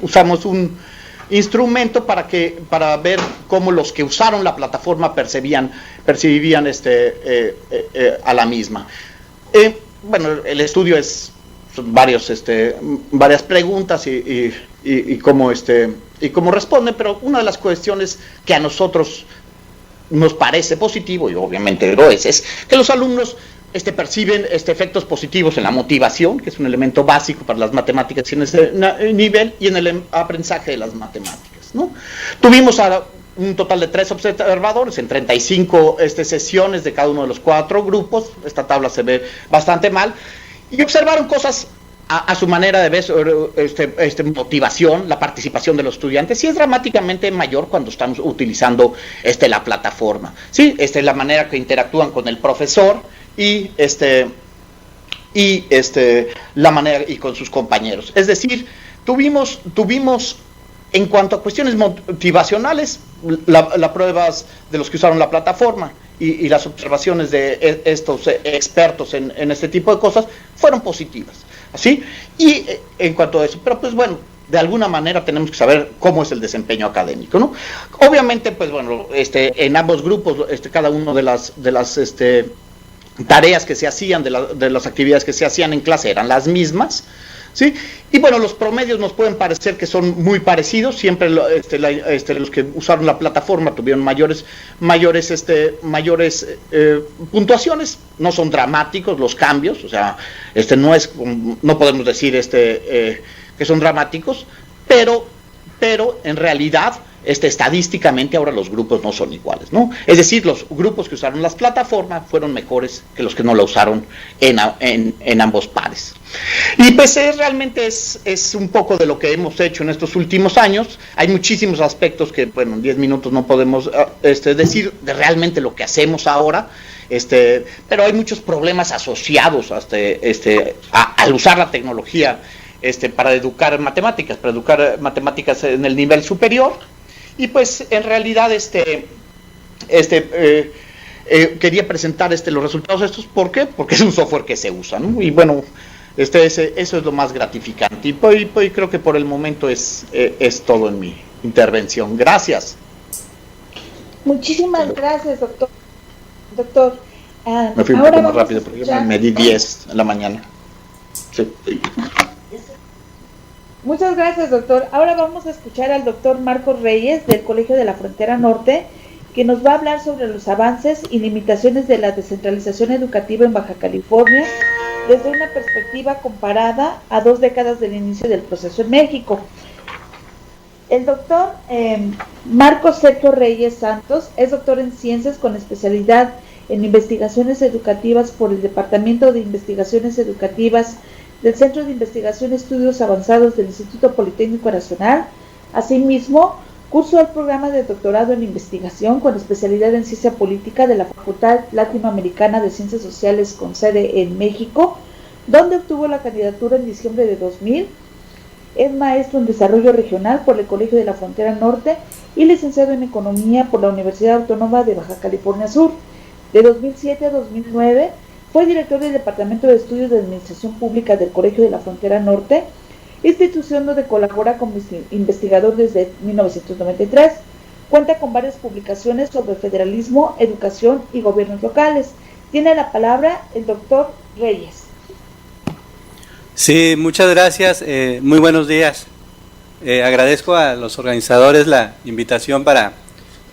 usamos un instrumento para ver cómo los que usaron la plataforma percibían a la misma. Bueno, el estudio son varias preguntas y cómo responden, pero una de las cuestiones que a nosotros nos parece positivo, y obviamente lo es que los alumnos perciben efectos positivos en la motivación, que es un elemento básico para las matemáticas en ese nivel, y en el aprendizaje de las matemáticas, ¿no? Tuvimos un total de 3 observadores en 35 sesiones de cada uno de los 4 grupos. Esta tabla se ve bastante mal, y observaron cosas a su manera de ver. Motivación, la participación de los estudiantes, y es dramáticamente mayor cuando estamos utilizando la plataforma, ¿sí? La manera que interactúan con el profesor y la manera y con sus compañeros. Es decir, tuvimos en cuanto a cuestiones motivacionales, las pruebas de los que usaron la plataforma y las observaciones de estos expertos en este tipo de cosas fueron positivas, ¿sí? Y en cuanto a eso, pero pues bueno, de alguna manera tenemos que saber cómo es el desempeño académico, ¿no? Obviamente, pues bueno, en ambos grupos, cada uno de las tareas que se hacían, de las actividades que se hacían en clase eran las mismas, ¿sí? Y bueno, los promedios nos pueden parecer que son muy parecidos. Siempre los que usaron la plataforma tuvieron mayores puntuaciones. No son dramáticos los cambios, o sea, no podemos decir que son dramáticos, pero en realidad estadísticamente ahora los grupos no son iguales, ¿no? Es decir, los grupos que usaron las plataformas fueron mejores que los que no la usaron en ambos pares. Y pues realmente es un poco de lo que hemos hecho en estos últimos años. Hay muchísimos aspectos que, bueno, en 10 minutos no podemos decir de realmente lo que hacemos ahora, pero hay muchos problemas asociados al usar la tecnología para educar matemáticas en el nivel superior. Y pues en realidad quería presentar los resultados de estos. ¿Por qué? Porque es un software que se usa, ¿no? Y bueno, eso es lo más gratificante. Y creo que por el momento es todo en mi intervención. Gracias. Muchísimas gracias, doctor. Me fui un poco más rápido porque yo me di 10 en la mañana. Sí. Muchas gracias, doctor. Ahora vamos a escuchar al doctor Marcos Reyes del Colegio de la Frontera Norte, que nos va a hablar sobre los avances y limitaciones de la descentralización educativa en Baja California desde una perspectiva comparada a 2 décadas del inicio del proceso en México. El doctor Marcos Sergio Reyes Santos es doctor en Ciencias con especialidad en Investigaciones Educativas por el Departamento de Investigaciones Educativas del Centro de Investigación y Estudios Avanzados del Instituto Politécnico Nacional. Asimismo, cursó el programa de doctorado en investigación con especialidad en ciencia política de la Facultad Latinoamericana de Ciencias Sociales con sede en México, donde obtuvo la candidatura en diciembre de 2000. Es maestro en desarrollo regional por el Colegio de la Frontera Norte y licenciado en economía por la Universidad Autónoma de Baja California Sur. De 2007 a 2009 fue director del Departamento de Estudios de Administración Pública del Colegio de la Frontera Norte, institución donde colabora como investigador desde 1993. Cuenta con varias publicaciones sobre federalismo, educación y gobiernos locales. Tiene la palabra el doctor Reyes. Sí, muchas gracias. Muy buenos días. Agradezco a los organizadores la invitación para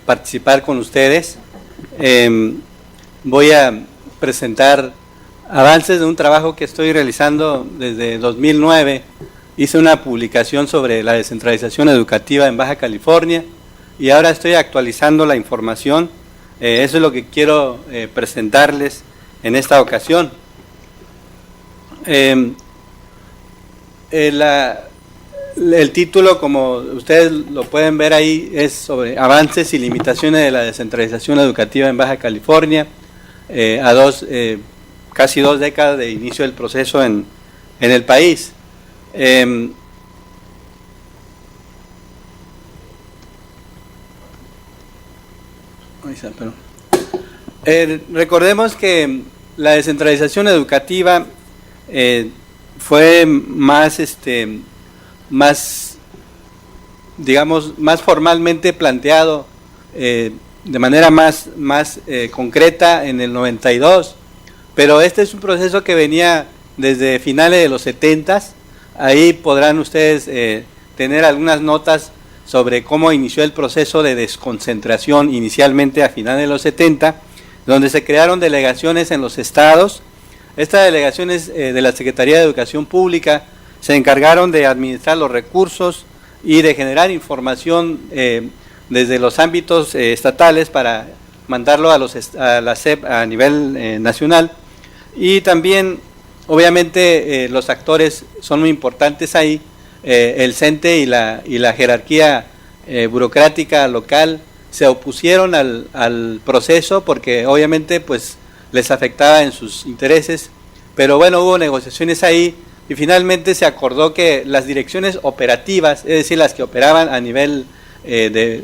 participar con ustedes. Voy a presentar avances de un trabajo que estoy realizando desde 2009. Hice una publicación sobre la descentralización educativa en Baja California y ahora estoy actualizando la información. Eso es lo que quiero presentarles en esta ocasión. El título, como ustedes lo pueden ver ahí, es sobre avances y limitaciones de la descentralización educativa en Baja California, casi 2 décadas de inicio del proceso en el país. Recordemos que la descentralización educativa fue más formalmente planteado de manera más concreta en el 92, pero este es un proceso que venía desde finales de los 70s. Ahí podrán ustedes tener algunas notas sobre cómo inició el proceso de desconcentración inicialmente a finales de los 70, donde se crearon delegaciones en los estados. Estas delegaciones de la Secretaría de Educación Pública se encargaron de administrar los recursos y de generar información desde los ámbitos estatales para mandarlo a la SEP a nivel nacional. Y también, obviamente, los actores son muy importantes ahí. El CENTE y la jerarquía burocrática local se opusieron al proceso porque obviamente pues les afectaba en sus intereses, pero bueno, hubo negociaciones ahí y finalmente se acordó que las direcciones operativas, es decir, las que operaban a nivel de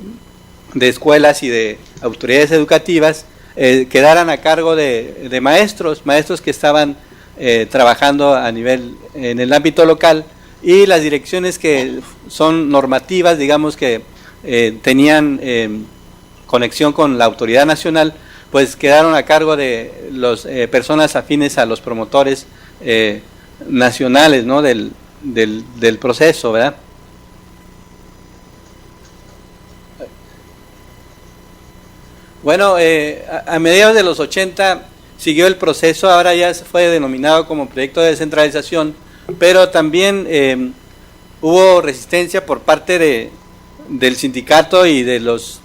escuelas y de autoridades educativas, quedaran a cargo de maestros que estaban trabajando a nivel en el ámbito local, y las direcciones que son normativas, digamos que tenían conexión con la autoridad nacional, pues quedaron a cargo de las personas afines a los promotores nacionales, ¿no?, del proceso, ¿verdad? Bueno, a mediados de los 80 siguió el proceso, ahora ya fue denominado como proyecto de descentralización, pero también hubo resistencia por parte del sindicato y de los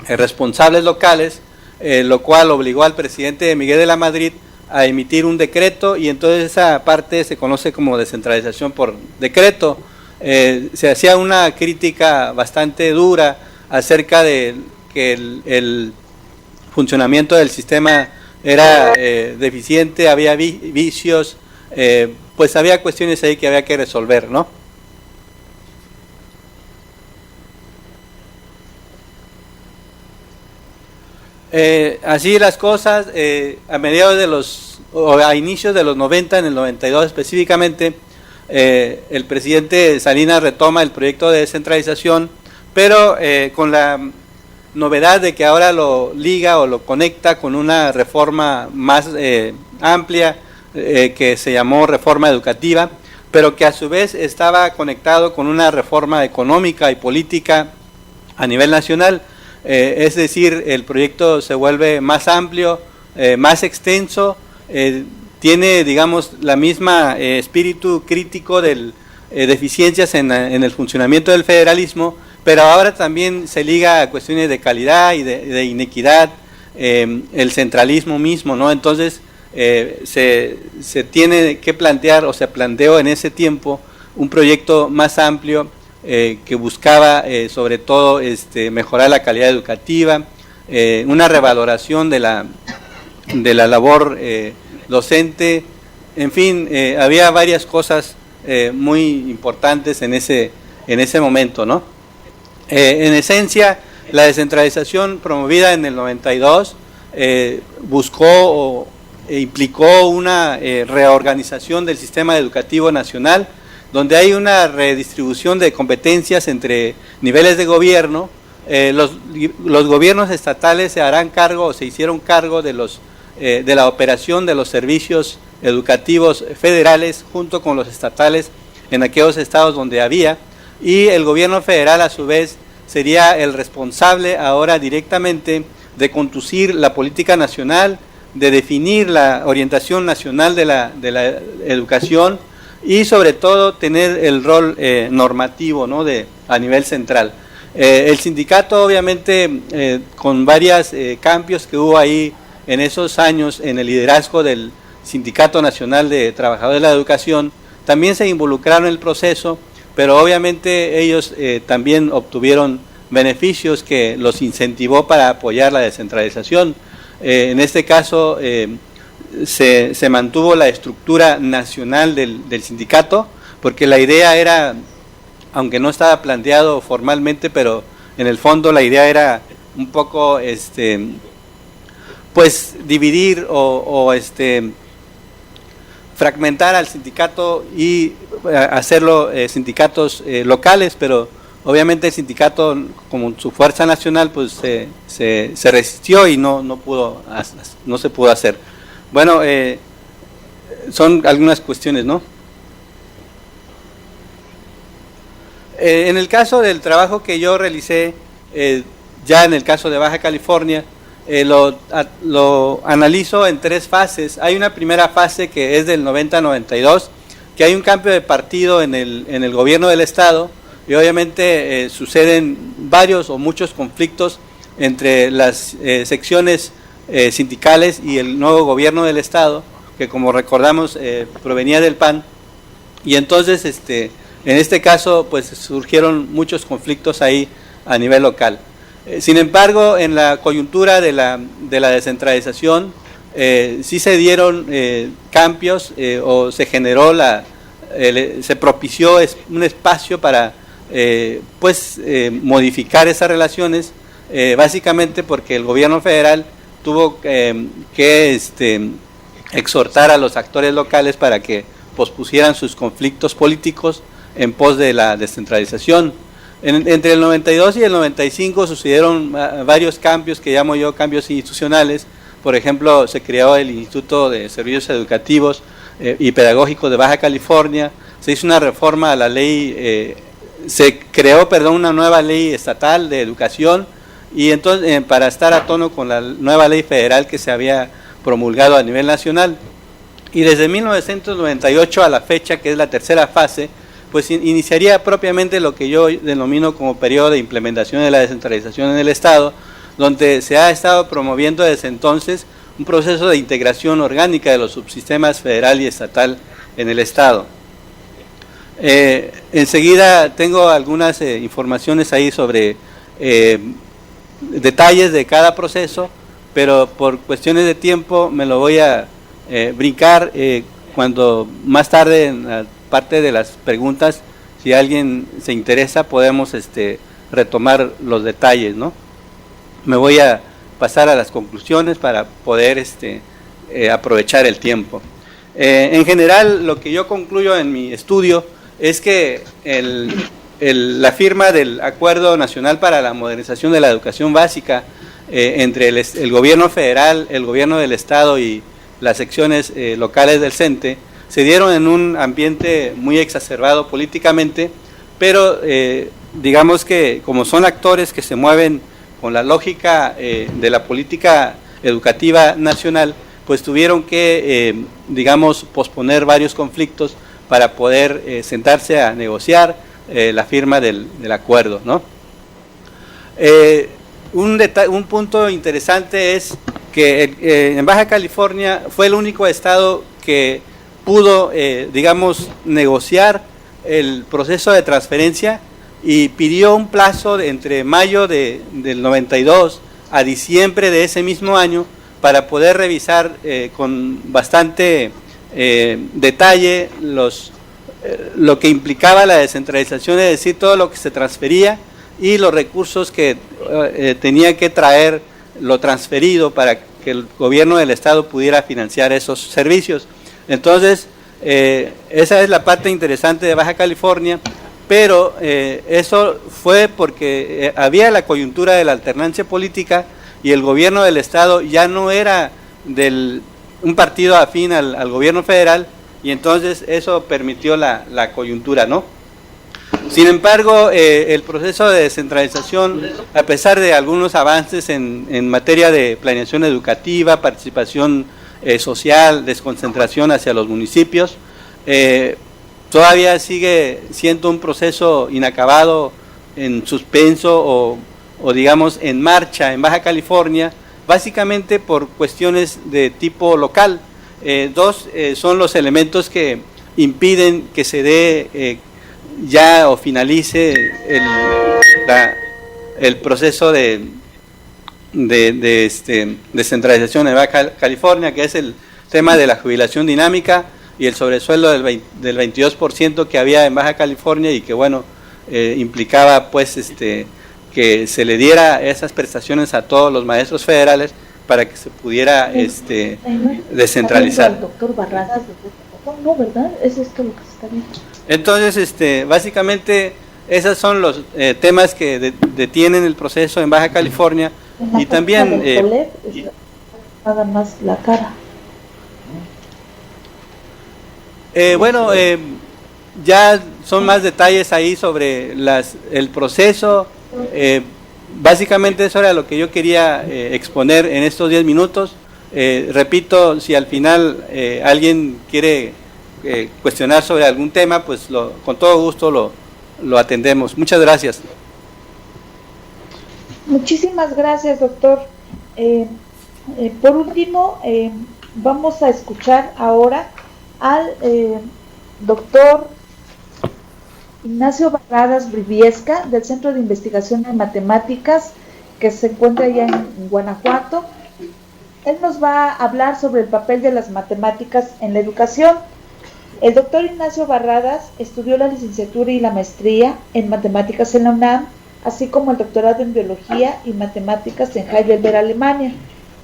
responsables locales, lo cual obligó al presidente Miguel de la Madrid a emitir un decreto, y entonces esa parte se conoce como descentralización por decreto. Se hacía una crítica bastante dura acerca de que el funcionamiento del sistema era deficiente, había vicios, pues había cuestiones ahí que había que resolver, ¿no? Así las cosas, a mediados de o a inicios de los 90, en el 92 específicamente, el presidente Salinas retoma el proyecto de descentralización, pero con la novedad de que ahora lo liga o lo conecta con una reforma más amplia, que se llamó reforma educativa, pero que a su vez estaba conectado con una reforma económica y política a nivel nacional. Es decir, el proyecto se vuelve más amplio, más extenso, tiene, digamos, la misma espíritu crítico de deficiencias en el funcionamiento del federalismo, pero ahora también se liga a cuestiones de calidad y de inequidad, el centralismo mismo, ¿no? Entonces se tiene que plantear, o se planteó en ese tiempo, un proyecto más amplio, que buscaba sobre todo mejorar la calidad educativa, una revaloración de la labor docente, en fin, había varias cosas muy importantes en ese momento, ¿no? En esencia, la descentralización promovida en el 92 buscó o implicó una reorganización del sistema educativo nacional, donde hay una redistribución de competencias entre niveles de gobierno. Los gobiernos estatales se harán cargo o se hicieron cargo de la operación de los servicios educativos federales junto con los estatales en aquellos estados donde había, y el gobierno federal a su vez sería el responsable ahora directamente de conducir la política nacional, de definir la orientación nacional de la educación, y sobre todo tener el rol normativo, ¿no?, a nivel central. El sindicato, obviamente, con varios cambios que hubo ahí en esos años en el liderazgo del Sindicato Nacional de Trabajadores de la Educación, también se involucraron en el proceso, pero obviamente ellos también obtuvieron beneficios que los incentivó para apoyar la descentralización. En este caso, se mantuvo la estructura nacional del sindicato, porque la idea era, aunque no estaba planteado formalmente, pero en el fondo la idea era un poco pues dividir o fragmentar al sindicato y hacerlo sindicatos locales, pero obviamente el sindicato, como su fuerza nacional, pues se resistió y no se pudo hacer. Bueno, son algunas cuestiones, ¿no? En el caso del trabajo que yo realicé, ya en el caso de Baja California, lo analizo en 3 fases. Hay una primera fase que es del 90-92, que hay un cambio de partido en el gobierno del estado, y obviamente suceden varios o muchos conflictos entre las secciones sindicales y el nuevo gobierno del estado, que como recordamos provenía del PAN, y entonces en este caso pues surgieron muchos conflictos ahí a nivel local. Sin embargo, en la coyuntura de la descentralización sí se dieron cambios, o se generó se propició un espacio para modificar esas relaciones, básicamente porque el gobierno federal tuvo que exhortar a los actores locales para que pospusieran sus conflictos políticos en pos de la descentralización. Entre el 92 y el 95 sucedieron varios cambios que llamo yo cambios institucionales. Por ejemplo, se creó el Instituto de Servicios Educativos y Pedagógicos de Baja California, se hizo una reforma a la ley, se creó, una nueva ley estatal de educación, y entonces para estar a tono con la nueva ley federal que se había promulgado a nivel nacional. Y desde 1998 a la fecha, que es la tercera fase, pues iniciaría propiamente lo que yo denomino como periodo de implementación de la descentralización en el Estado, donde se ha estado promoviendo desde entonces un proceso de integración orgánica de los subsistemas federal y estatal en el Estado. Enseguida tengo algunas informaciones ahí sobre detalles de cada proceso, pero por cuestiones de tiempo me lo voy a brincar cuando más tarde en la parte de las preguntas, si alguien se interesa, podemos retomar los detalles, ¿no? Me voy a pasar a las conclusiones para poder aprovechar el tiempo. En general, lo que yo concluyo en mi estudio es que la firma del Acuerdo Nacional para la Modernización de la Educación Básica entre el gobierno federal, el gobierno del Estado y las secciones locales del CENTE se dieron en un ambiente muy exacerbado políticamente, pero digamos que como son actores que se mueven con la lógica de la política educativa nacional, pues tuvieron que, digamos, posponer varios conflictos para poder sentarse a negociar la firma del acuerdo, ¿no? Un punto interesante es que en Baja California fue el único estado que pudo, digamos, negociar el proceso de transferencia y pidió un plazo entre mayo del 92 a diciembre de ese mismo año para poder revisar con bastante detalle lo que implicaba la descentralización, es decir, todo lo que se transfería y los recursos que tenía que traer lo transferido para que el gobierno del Estado pudiera financiar esos servicios. Entonces, esa es la parte interesante de Baja California, pero eso fue porque había la coyuntura de la alternancia política y el gobierno del Estado ya no era un partido afín al gobierno federal, y entonces eso permitió la coyuntura, ¿no? Sin embargo, el proceso de descentralización, a pesar de algunos avances en materia de planeación educativa, participación social, desconcentración hacia los municipios, todavía sigue siendo un proceso inacabado, en suspenso o digamos en marcha en Baja California, básicamente por cuestiones de tipo local. Dos son los elementos que impiden que se dé ya o finalice el proceso de descentralización en Baja California, que es el tema de la jubilación dinámica y el sobresueldo del 22% que había en Baja California y que, bueno, implicaba pues que se le diera esas prestaciones a todos los maestros federales para que se pudiera descentralizar. Doctor Barradas, no, ¿verdad? Es esto lo que se está viendo. Entonces, básicamente, esos son los temas que detienen el proceso en Baja California y también... nada más la cara. Bueno, ya son más detalles ahí sobre el proceso. Básicamente eso era lo que yo quería exponer en estos 10 minutos. Repito, si al final alguien quiere cuestionar sobre algún tema, pues con todo gusto lo atendemos. Muchas gracias. Muchísimas gracias, doctor. Por último, vamos a escuchar ahora al doctor Ignacio Barradas Briviesca, del Centro de Investigación en Matemáticas, que se encuentra allá en Guanajuato. Él nos va a hablar sobre el papel de las matemáticas en la educación. El doctor Ignacio Barradas estudió la licenciatura y la maestría en matemáticas en la UNAM, así como el doctorado en biología y matemáticas en Heidelberg, Alemania.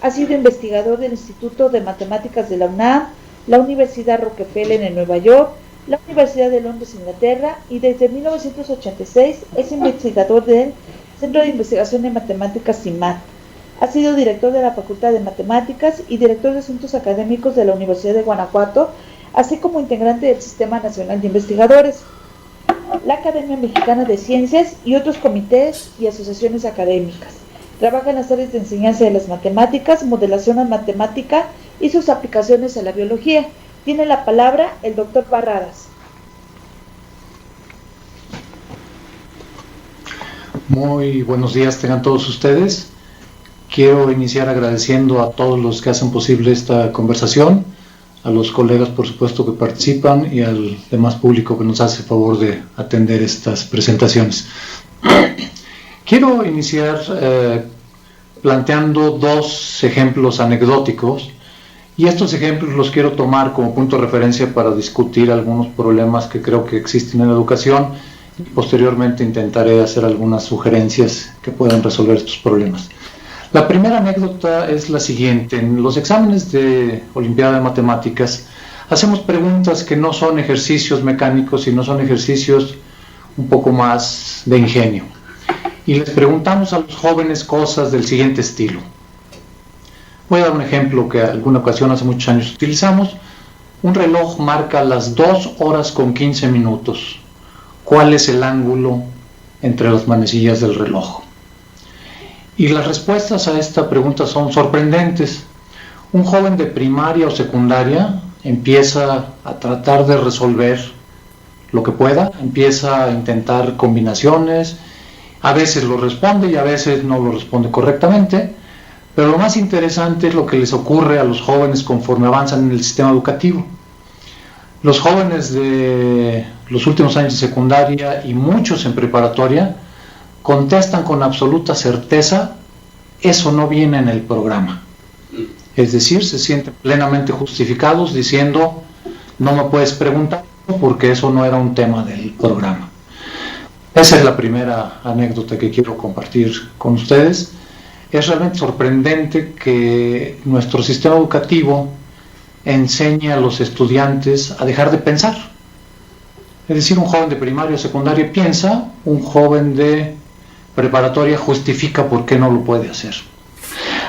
Ha sido investigador del Instituto de Matemáticas de la UNAM, la Universidad Rockefeller en Nueva York, la Universidad de Londres, Inglaterra, y desde 1986 es investigador del Centro de Investigación en Matemáticas CIMAT. Ha sido director de la Facultad de Matemáticas y director de Asuntos Académicos de la Universidad de Guanajuato, así como integrante del Sistema Nacional de Investigadores, la Academia Mexicana de Ciencias y otros comités y asociaciones académicas. Trabaja en las áreas de enseñanza de las matemáticas, modelación matemática y sus aplicaciones a la biología. Tiene la palabra el doctor Barradas. Muy buenos días tengan todos ustedes. Quiero iniciar agradeciendo a todos los que hacen posible esta conversación, a los colegas por supuesto que participan y al demás público que nos hace el favor de atender estas presentaciones. Quiero iniciar planteando dos ejemplos anecdóticos, y estos ejemplos los quiero tomar como punto de referencia para discutir algunos problemas que creo que existen en la educación, y posteriormente intentaré hacer algunas sugerencias que puedan resolver estos problemas. La primera anécdota es la siguiente. En los exámenes de Olimpiada de Matemáticas hacemos preguntas que no son ejercicios mecánicos, sino son ejercicios un poco más de ingenio. Y les preguntamos a los jóvenes cosas del siguiente estilo. Voy a dar un ejemplo que alguna ocasión hace muchos años utilizamos. Un reloj marca las 2:15. ¿Cuál es el ángulo entre las manecillas del reloj? Y las respuestas a esta pregunta son sorprendentes. Un joven de primaria o secundaria empieza a tratar de resolver lo que pueda, empieza a intentar combinaciones, a veces lo responde y a veces no lo responde correctamente, pero lo más interesante es lo que les ocurre a los jóvenes conforme avanzan en el sistema educativo. Los jóvenes de los últimos años de secundaria y muchos en preparatoria contestan con absoluta certeza: eso no viene en el programa. Es decir, se sienten plenamente justificados diciendo: no me puedes preguntar porque eso no era un tema del programa. Esa es la primera anécdota que quiero compartir con ustedes. Es realmente sorprendente que nuestro sistema educativo enseñe a los estudiantes a dejar de pensar. Es decir, un joven de primaria o secundaria piensa, un joven de preparatoria justifica por qué no lo puede hacer.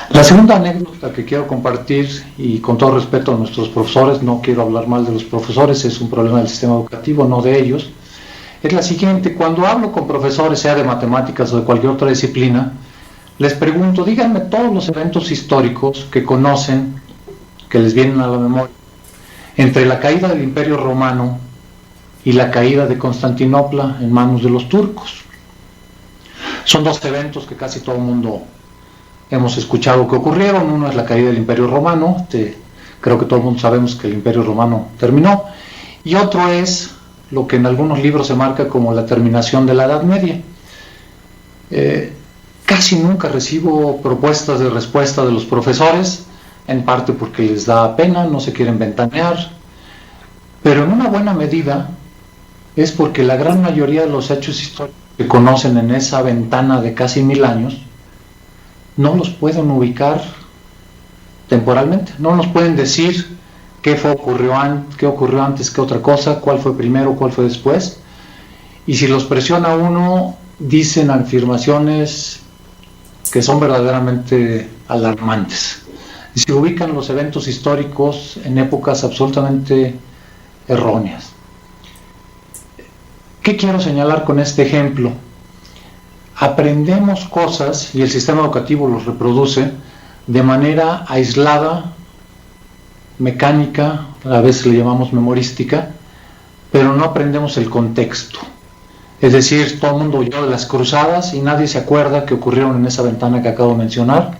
La segunda anécdota que quiero compartir, y con todo respeto a nuestros profesores, no quiero hablar mal de los profesores, es un problema del sistema educativo, no de ellos, es la siguiente. Cuando hablo con profesores, sea de matemáticas o de cualquier otra disciplina, les pregunto: díganme todos los eventos históricos que conocen, que les vienen a la memoria, entre la caída del Imperio Romano y la caída de Constantinopla en manos de los turcos. Son dos eventos que casi todo el mundo hemos escuchado que ocurrieron. Uno es la caída del Imperio Romano, creo que todo el mundo sabemos que el Imperio Romano terminó, y otro es lo que en algunos libros se marca como la terminación de la Edad Media. Casi nunca recibo propuestas de respuesta de los profesores, en parte porque les da pena, no se quieren ventanear, pero en una buena medida es porque la gran mayoría de los hechos históricos que conocen en esa ventana de casi 1000 años no los pueden ubicar temporalmente, no nos pueden decir qué ocurrió antes, qué otra cosa, cuál fue primero, cuál fue después, y si los presiona uno, dicen afirmaciones que son verdaderamente alarmantes. Y se ubican los eventos históricos en épocas absolutamente erróneas. ¿Qué quiero señalar con este ejemplo? Aprendemos cosas, y el sistema educativo los reproduce, de manera aislada, mecánica, a veces le llamamos memorística, pero no aprendemos el contexto. Es decir, todo el mundo oyó de las cruzadas y nadie se acuerda que ocurrieron en esa ventana que acabo de mencionar.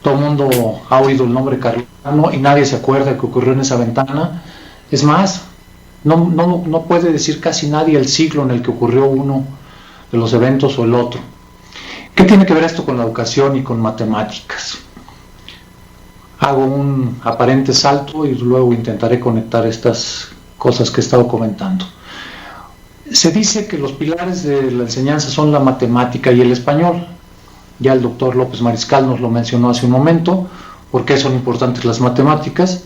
Todo el mundo ha oído el nombre carlino y nadie se acuerda que ocurrió en esa ventana. Es más, no puede decir casi nadie el siglo en el que ocurrió uno de los eventos o el otro. ¿Qué tiene que ver esto con la educación y con matemáticas? Hago un aparente salto y luego intentaré conectar estas cosas que he estado comentando. Se dice que los pilares de la enseñanza son la matemática y el español. Ya el doctor López Mariscal nos lo mencionó hace un momento. ¿Por qué son importantes las matemáticas?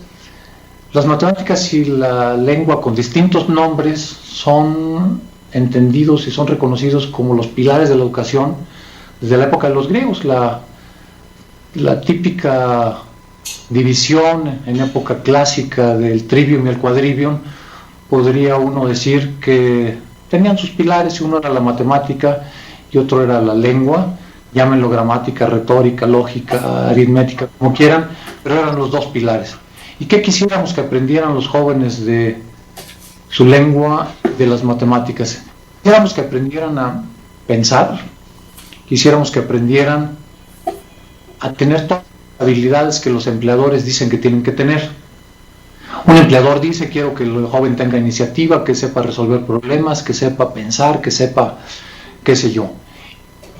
Las matemáticas y la lengua, con distintos nombres, son entendidos y son reconocidos como los pilares de la educación desde la época de los griegos. La típica división en época clásica del trivium y el quadrivium, podría uno decir que tenían sus pilares, y uno era la matemática y otro era la lengua. Llámenlo gramática, retórica, lógica, aritmética, como quieran, pero eran los dos pilares. ¿Y qué quisiéramos que aprendieran los jóvenes de su lengua, de las matemáticas? Quisiéramos que aprendieran a pensar, quisiéramos que aprendieran a tener todas las habilidades que los empleadores dicen que tienen que tener. Un empleador dice: quiero que el joven tenga iniciativa, que sepa resolver problemas, que sepa pensar, que sepa qué sé yo.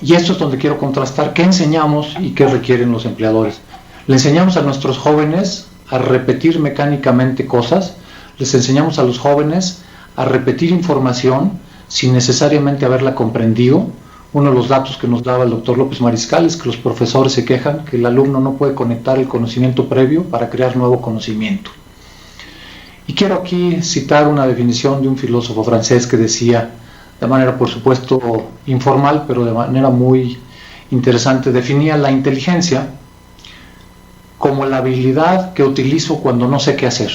Y esto es donde quiero contrastar qué enseñamos y qué requieren los empleadores. Le enseñamos a nuestros jóvenes a repetir mecánicamente cosas, les enseñamos a los jóvenes a repetir información sin necesariamente haberla comprendido. Uno de los datos que nos daba el doctor López Mariscal es que los profesores se quejan que el alumno no puede conectar el conocimiento previo para crear nuevo conocimiento. Y quiero aquí citar una definición de un filósofo francés que decía, de manera por supuesto informal, pero de manera muy interesante, definía la inteligencia como la habilidad que utilizo cuando no sé qué hacer.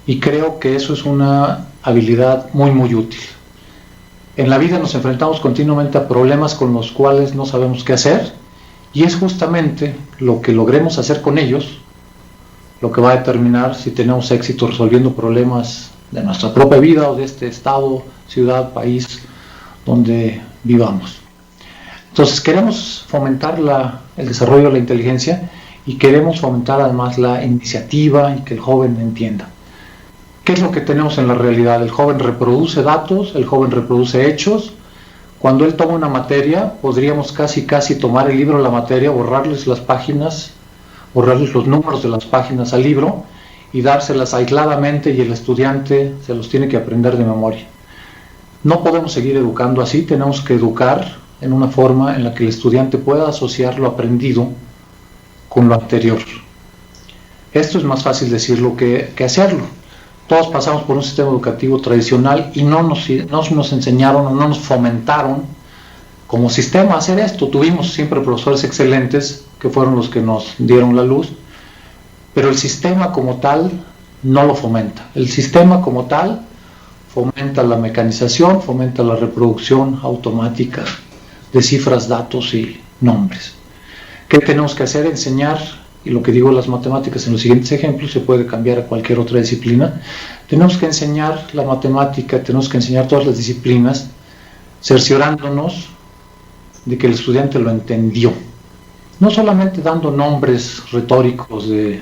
Y creo que eso es una habilidad muy muy útil. En la vida nos enfrentamos continuamente a problemas con los cuales no sabemos qué hacer, y es justamente lo que logremos hacer con ellos lo que va a determinar si tenemos éxito resolviendo problemas de nuestra propia vida o de este estado, ciudad, país donde vivamos. Entonces queremos fomentar el desarrollo de la inteligencia y queremos fomentar además la iniciativa y que el joven entienda. ¿Qué es lo que tenemos en la realidad? El joven reproduce datos, el joven reproduce hechos. Cuando él toma una materia, podríamos casi tomar el libro de la materia, borrarles las páginas, borrarles los números de las páginas al libro y dárselas aisladamente, y el estudiante se los tiene que aprender de memoria. No podemos seguir educando así, tenemos que educar en una forma en la que el estudiante pueda asociar lo aprendido con lo anterior. Esto es más fácil decirlo que hacerlo. Todos pasamos por un sistema educativo tradicional y no nos enseñaron o no nos fomentaron como sistema a hacer esto. Tuvimos siempre profesores excelentes que fueron los que nos dieron la luz, pero el sistema como tal no lo fomenta. El sistema como tal fomenta la mecanización, fomenta la reproducción automática de cifras, datos y nombres. ¿Qué tenemos que hacer? Enseñar, y lo que digo las matemáticas en los siguientes ejemplos se puede cambiar a cualquier otra disciplina. Tenemos que enseñar la matemática, tenemos que enseñar todas las disciplinas, cerciorándonos de que el estudiante lo entendió. No solamente dando nombres retóricos de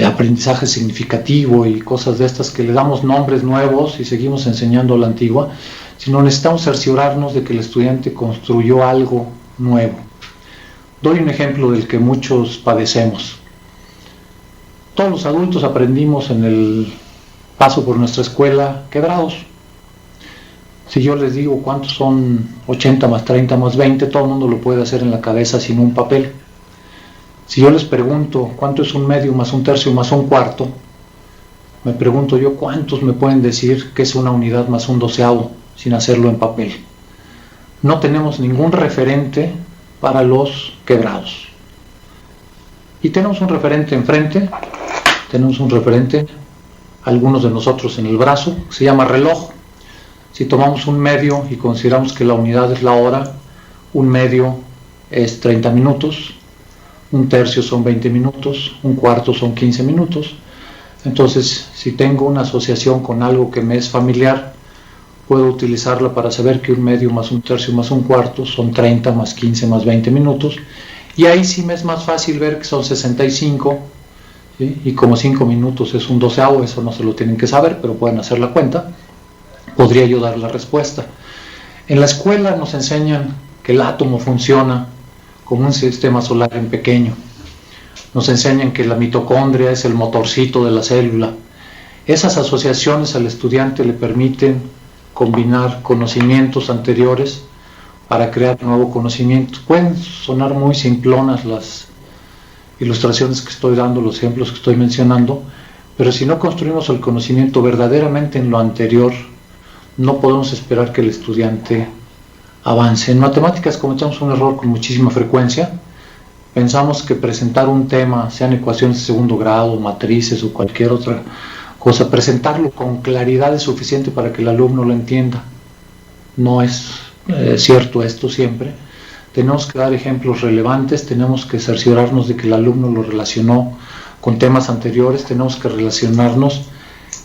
aprendizaje significativo y cosas de estas que le damos nombres nuevos y seguimos enseñando la antigua, sino necesitamos cerciorarnos de que el estudiante construyó algo nuevo. Doy un ejemplo del que muchos padecemos. Todos los adultos aprendimos en el paso por nuestra escuela quebrados. Si yo les digo cuántos son 80 más 30 más 20, todo el mundo lo puede hacer en la cabeza sin un papel. Si yo les pregunto cuánto es un medio más un tercio más un cuarto, me pregunto yo cuántos me pueden decir que es una unidad más un doceavo sin hacerlo en papel. No tenemos ningún referente para los quebrados. Y tenemos un referente enfrente, tenemos un referente, algunos de nosotros en el brazo, que se llama reloj. Si tomamos un medio y consideramos que la unidad es la hora, un medio es 30 minutos, un tercio son 20 minutos, un cuarto son 15 minutos. Entonces, si tengo una asociación con algo que me es familiar, puedo utilizarla para saber que un medio más un tercio más un cuarto son 30 más 15 más 20 minutos. Y ahí sí me es más fácil ver que son 65, ¿sí? Y como 5 minutos es un doceavo, eso no se lo tienen que saber, pero pueden hacer la cuenta. Podría yo dar la respuesta. En la escuela nos enseñan que el átomo funciona como un sistema solar en pequeño. Nos enseñan que la mitocondria es el motorcito de la célula. Esas asociaciones al estudiante le permiten combinar conocimientos anteriores para crear nuevo conocimiento. Pueden sonar muy simplonas las ilustraciones que estoy dando, los ejemplos que estoy mencionando, pero si no construimos el conocimiento verdaderamente en lo anterior, no podemos esperar que el estudiante avance. En matemáticas cometemos un error con muchísima frecuencia. Pensamos que presentar un tema, sean ecuaciones de segundo grado, matrices o cualquier otra cosa, presentarlo con claridad es suficiente para que el alumno lo entienda. No es cierto esto siempre. Tenemos que dar ejemplos relevantes, tenemos que cerciorarnos de que el alumno lo relacionó con temas anteriores, tenemos que relacionarnos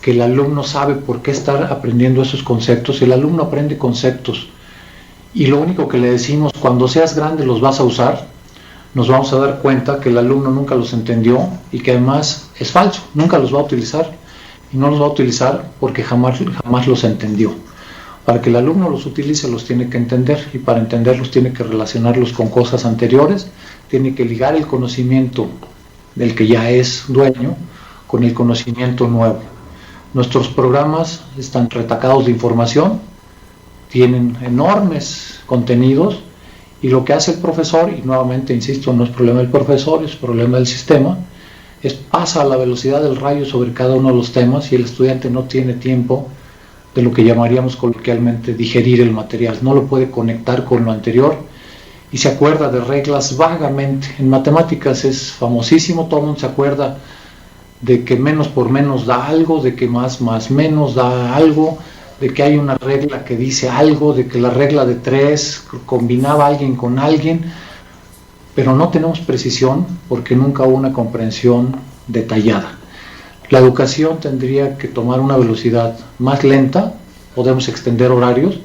que el alumno sabe por qué estar aprendiendo esos conceptos. El alumno aprende conceptos y lo único que le decimos, cuando seas grande los vas a usar, nos vamos a dar cuenta que el alumno nunca los entendió y que además es falso, nunca los va a utilizar, y no los va a utilizar porque jamás los entendió. Para que el alumno los utilice los tiene que entender, y para entenderlos tiene que relacionarlos con cosas anteriores, tiene que ligar el conocimiento del que ya es dueño con el conocimiento nuevo. Nuestros programas están retacados de información, tienen enormes contenidos, y lo que hace el profesor, y nuevamente insisto, no es problema del profesor, es problema del sistema, es pasa a la velocidad del rayo sobre cada uno de los temas, y el estudiante no tiene tiempo de lo que llamaríamos coloquialmente digerir el material, no lo puede conectar con lo anterior, y se acuerda de reglas vagamente. En matemáticas es famosísimo, todo el mundo se acuerda de que menos por menos da algo, de que más menos da algo, de que hay una regla que dice algo, de que la regla de 3 combinaba a alguien con alguien, pero no tenemos precisión porque nunca hubo una comprensión detallada. La educación tendría que tomar una velocidad más lenta, podemos extender horarios,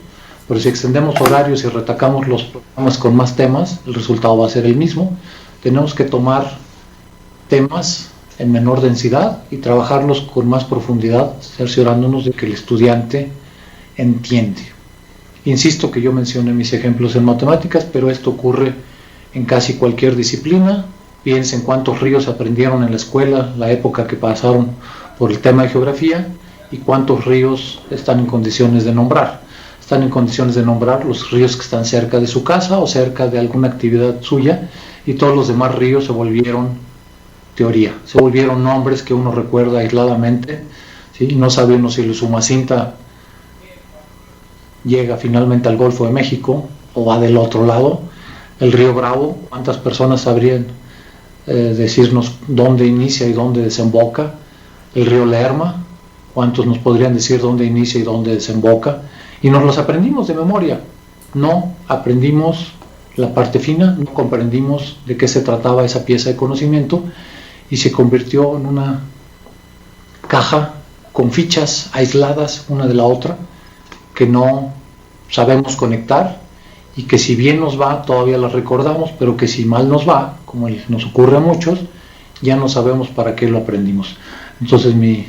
pero si extendemos horarios y retacamos los programas con más temas, el resultado va a ser el mismo. Tenemos que tomar temas en menor densidad y trabajarlos con más profundidad, cerciorándonos de que el estudiante entiende. Insisto que yo mencioné mis ejemplos en matemáticas, pero esto ocurre en casi cualquier disciplina. Piensen cuántos ríos aprendieron en la escuela, la época que pasaron por el tema de geografía, y cuántos ríos están en condiciones de nombrar. Están en condiciones de nombrar los ríos que están cerca de su casa o cerca de alguna actividad suya, y todos los demás ríos se volvieron teoría, se volvieron nombres que uno recuerda aisladamente, ¿sí? No sabe uno si el Usumacinta llega finalmente al Golfo de México o va del otro lado. El río Bravo, ¿cuántas personas sabrían decirnos dónde inicia y dónde desemboca? El río Lerma, ¿cuántos nos podrían decir dónde inicia y dónde desemboca? Y nos los aprendimos de memoria, no aprendimos la parte fina, no comprendimos de qué se trataba esa pieza de conocimiento, y se convirtió en una caja con fichas aisladas una de la otra, que no sabemos conectar, y que si bien nos va, todavía las recordamos, pero que si mal nos va, como nos ocurre a muchos, ya no sabemos para qué lo aprendimos. Entonces mi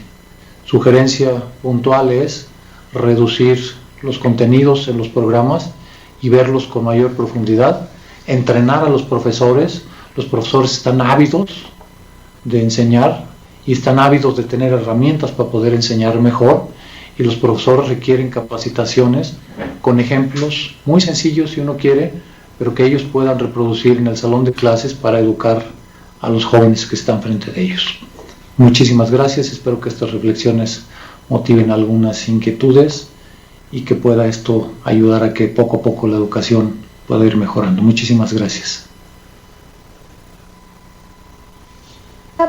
sugerencia puntual es reducir los contenidos en los programas y verlos con mayor profundidad, entrenar a los profesores están ávidos de enseñar y están ávidos de tener herramientas para poder enseñar mejor, y los profesores requieren capacitaciones con ejemplos muy sencillos si uno quiere, pero que ellos puedan reproducir en el salón de clases para educar a los jóvenes que están frente de ellos. Muchísimas gracias, espero que estas reflexiones motiven algunas inquietudes y que pueda esto ayudar a que poco a poco la educación pueda ir mejorando. Muchísimas gracias.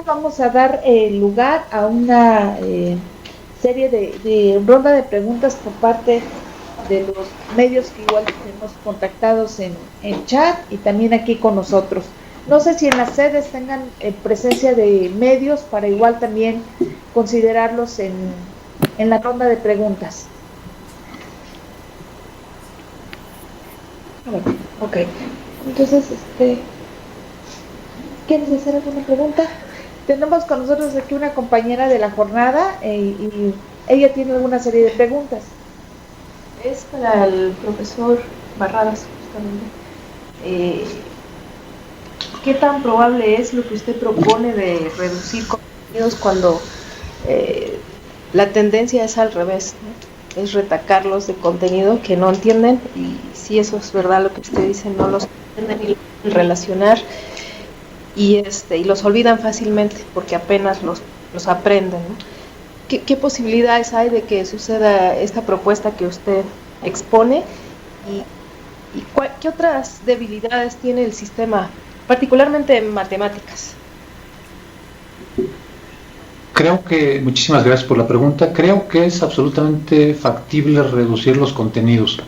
Vamos a dar lugar a una serie de ronda de preguntas por parte de los medios que igual tenemos contactados en chat y también aquí con nosotros. No sé si en las sedes tengan presencia de medios para igual también considerarlos en la ronda de preguntas. Ok. Entonces, ¿quieres hacer alguna pregunta? Tenemos con nosotros aquí una compañera de la jornada y ella tiene alguna serie de preguntas. Es para el profesor Barradas, justamente. ¿Qué tan probable es lo que usted propone de reducir contenidos cuando la tendencia es al revés, ¿no? Es retacarlos de contenido que no entienden, y si eso es verdad lo que usted dice, no los entienden y lo pueden relacionar, y los olvidan fácilmente porque apenas los aprenden, ¿no? ¿Qué posibilidades hay de que suceda esta propuesta que usted expone? ¿Y qué otras debilidades tiene el sistema, particularmente en matemáticas? Muchísimas gracias por la pregunta. Creo que es absolutamente factible reducir los contenidos.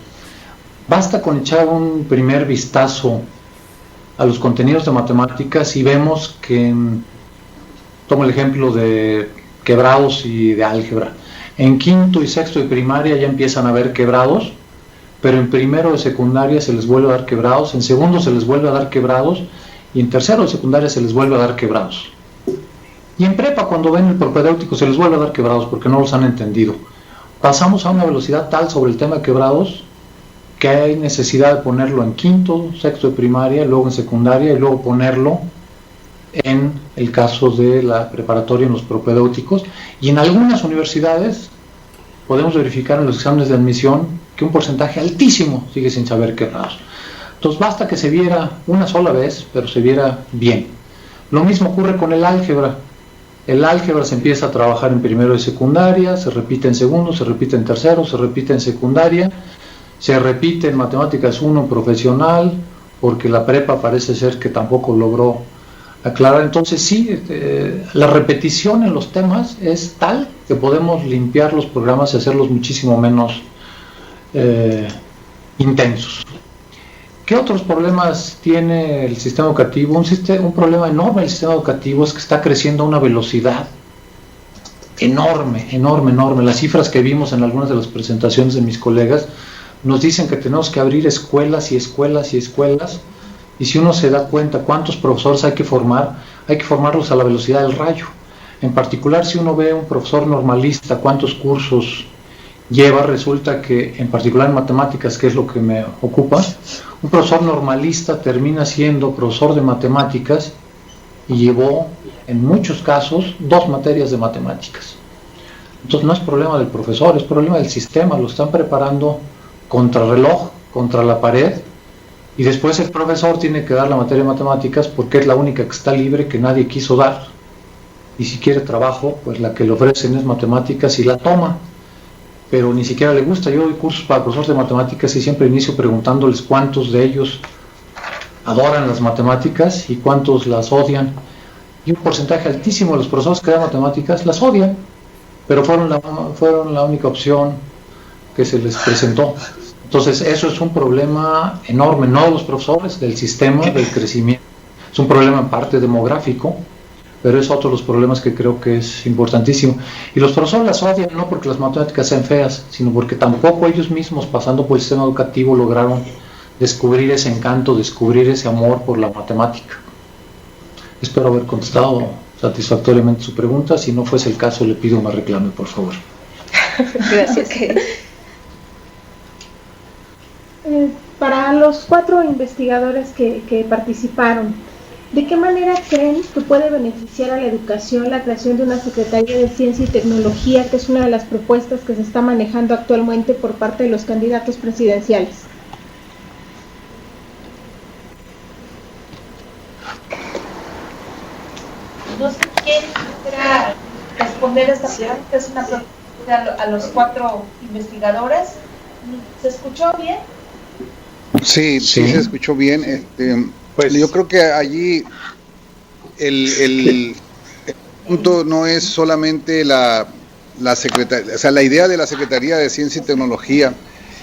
Basta con echar un primer vistazo a los contenidos de matemáticas y vemos que, tomo el ejemplo de quebrados y de álgebra, en quinto y sexto de primaria ya empiezan a haber quebrados, pero en primero de secundaria se les vuelve a dar quebrados, en segundo se les vuelve a dar quebrados, y en tercero de secundaria se les vuelve a dar quebrados. Y en prepa, cuando ven el propedéutico, se les vuelve a dar quebrados porque no los han entendido. Pasamos a una velocidad tal sobre el tema de quebrados que hay necesidad de ponerlo en quinto, sexto de primaria, luego en secundaria y luego ponerlo en el caso de la preparatoria en los propedéuticos. Y en algunas universidades podemos verificar en los exámenes de admisión que un porcentaje altísimo sigue sin saber quebrados. Entonces basta que se viera una sola vez, pero se viera bien. Lo mismo ocurre con el álgebra. El álgebra se empieza a trabajar en primero de secundaria, se repite en segundo, se repite en tercero, se repite en secundaria, se repite en matemáticas 1 profesional, porque la prepa parece ser que tampoco logró aclarar. Entonces sí, la repetición en los temas es tal que podemos limpiar los programas y hacerlos muchísimo menos intensos. ¿Qué otros problemas tiene el sistema educativo? Un problema enorme del sistema educativo es que está creciendo a una velocidad enorme. Las cifras que vimos en algunas de las presentaciones de mis colegas nos dicen que tenemos que abrir escuelas y escuelas y escuelas, y si uno se da cuenta cuántos profesores hay que formarlos a la velocidad del rayo. En particular, si uno ve un profesor normalista, cuántos cursos lleva, resulta que, en particular en matemáticas, que es lo que me ocupa, un profesor normalista termina siendo profesor de matemáticas y llevó, en muchos casos, 2 materias de matemáticas. Entonces no es problema del profesor, es problema del sistema, lo están preparando contra reloj, contra la pared, y después el profesor tiene que dar la materia de matemáticas porque es la única que está libre, que nadie quiso dar, y si quiere trabajo, pues la que le ofrecen es matemáticas y la toma, pero ni siquiera le gusta. Yo doy cursos para profesores de matemáticas y siempre inicio preguntándoles cuántos de ellos adoran las matemáticas y cuántos las odian, y un porcentaje altísimo de los profesores que dan matemáticas las odian, pero fueron la única opción que se les presentó. Entonces eso es un problema enorme, no de los profesores, del sistema, del crecimiento. Es un problema en parte demográfico, pero es otro de los problemas que creo que es importantísimo. Y los profesores las odian no porque las matemáticas sean feas, sino porque tampoco ellos mismos, pasando por el sistema educativo, lograron descubrir ese encanto, descubrir ese amor por la matemática. Espero haber contestado satisfactoriamente su pregunta. Si no fuese el caso, le pido me reclame, por favor. Gracias. Para los 4 investigadores que participaron, ¿de qué manera creen que puede beneficiar a la educación la creación de una Secretaría de Ciencia y Tecnología, que es una de las propuestas que se está manejando actualmente por parte de los candidatos presidenciales? No sé quién quisiera responder esta pregunta. Es una pregunta a los 4 investigadores. ¿Se escuchó bien? Sí, se escuchó bien. Pues yo creo que allí el punto no es solamente la secretaría, o sea, la idea de la Secretaría de Ciencia y Tecnología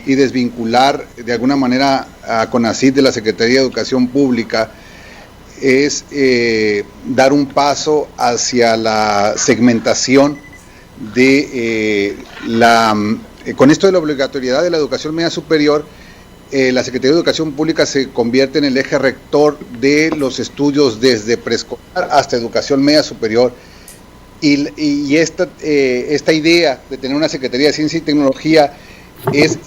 y desvincular de alguna manera a CONACYT de la Secretaría de Educación Pública es dar un paso hacia la segmentación de con esto de la obligatoriedad de la educación media superior. La Secretaría de Educación Pública se convierte en el eje rector de los estudios desde preescolar hasta educación media superior, y esta idea de tener una Secretaría de Ciencia y Tecnología es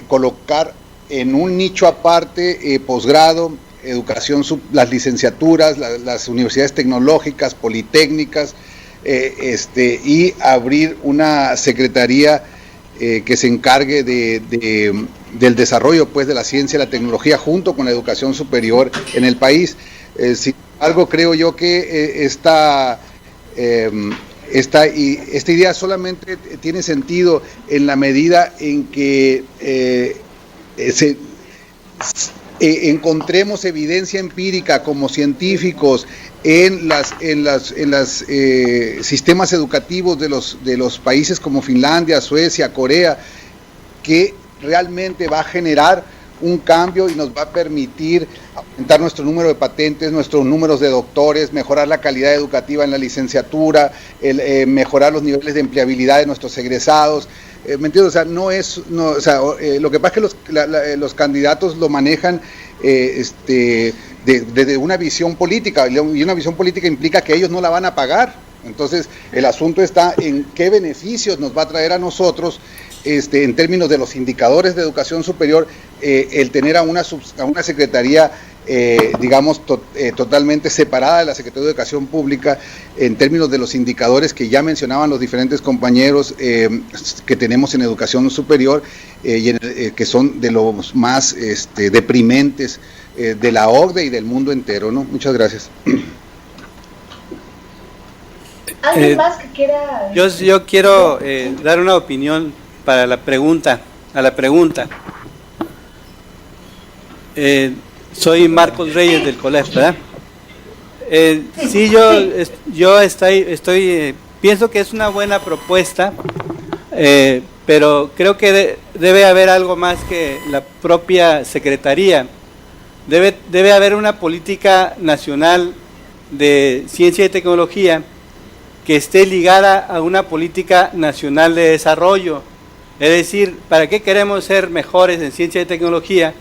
colocar en un nicho aparte posgrado, educación, las licenciaturas, las universidades tecnológicas, politécnicas, y abrir una secretaría que se encargue del desarrollo, pues, de la ciencia y la tecnología junto con la educación superior en el país. Sin embargo, creo yo que esta idea solamente tiene sentido en la medida en que encontremos evidencia empírica como científicos en las sistemas educativos de los países como Finlandia, Suecia, Corea, que realmente va a generar un cambio y nos va a permitir aumentar nuestro número de patentes, nuestros números de doctores, mejorar la calidad educativa en la licenciatura, mejorar los niveles de empleabilidad de nuestros egresados. ¿me entiendes? O sea, lo que pasa es que los candidatos lo manejan desde una visión política, y una visión política implica que ellos no la van a pagar. Entonces, el asunto está en qué beneficios nos va a traer a nosotros, en términos de los indicadores de educación superior, el tener a una secretaría, totalmente separada de la Secretaría de Educación Pública, en términos de los indicadores que ya mencionaban los diferentes compañeros que tenemos en educación superior, que son de los más deprimentes de la OCDE y del mundo entero, ¿no? Muchas gracias. ¿Alguien más que quiera? Yo quiero dar una opinión para la pregunta, soy Marcos Reyes del COLEF, ¿verdad? Sí, yo pienso que es una buena propuesta, pero creo que debe haber algo más que la propia Secretaría. Debe haber una política nacional de ciencia y tecnología que esté ligada a una política nacional de desarrollo. Es decir, ¿para qué queremos ser mejores en ciencia y tecnología?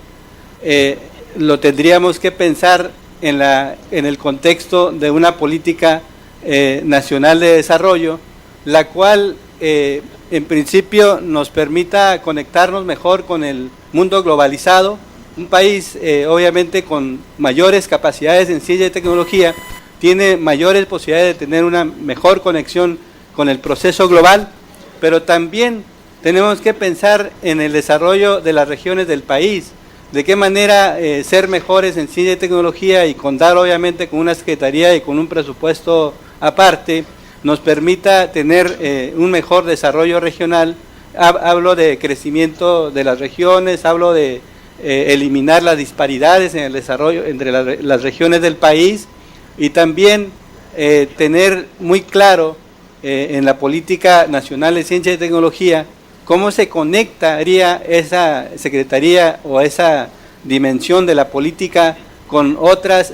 Lo tendríamos que pensar en el contexto de una política nacional de desarrollo, la cual en principio nos permita conectarnos mejor con el mundo globalizado, un país obviamente con mayores capacidades en ciencia y tecnología, tiene mayores posibilidades de tener una mejor conexión con el proceso global, pero también tenemos que pensar en el desarrollo de las regiones del país, de qué manera ser mejores en ciencia y tecnología y contar obviamente con una secretaría y con un presupuesto aparte, nos permita tener un mejor desarrollo regional. Hablo de crecimiento de las regiones, hablo de eliminar las disparidades en el desarrollo entre las regiones del país, y también tener muy claro en la política nacional de ciencia y tecnología cómo se conectaría esa secretaría o esa dimensión de la política con otros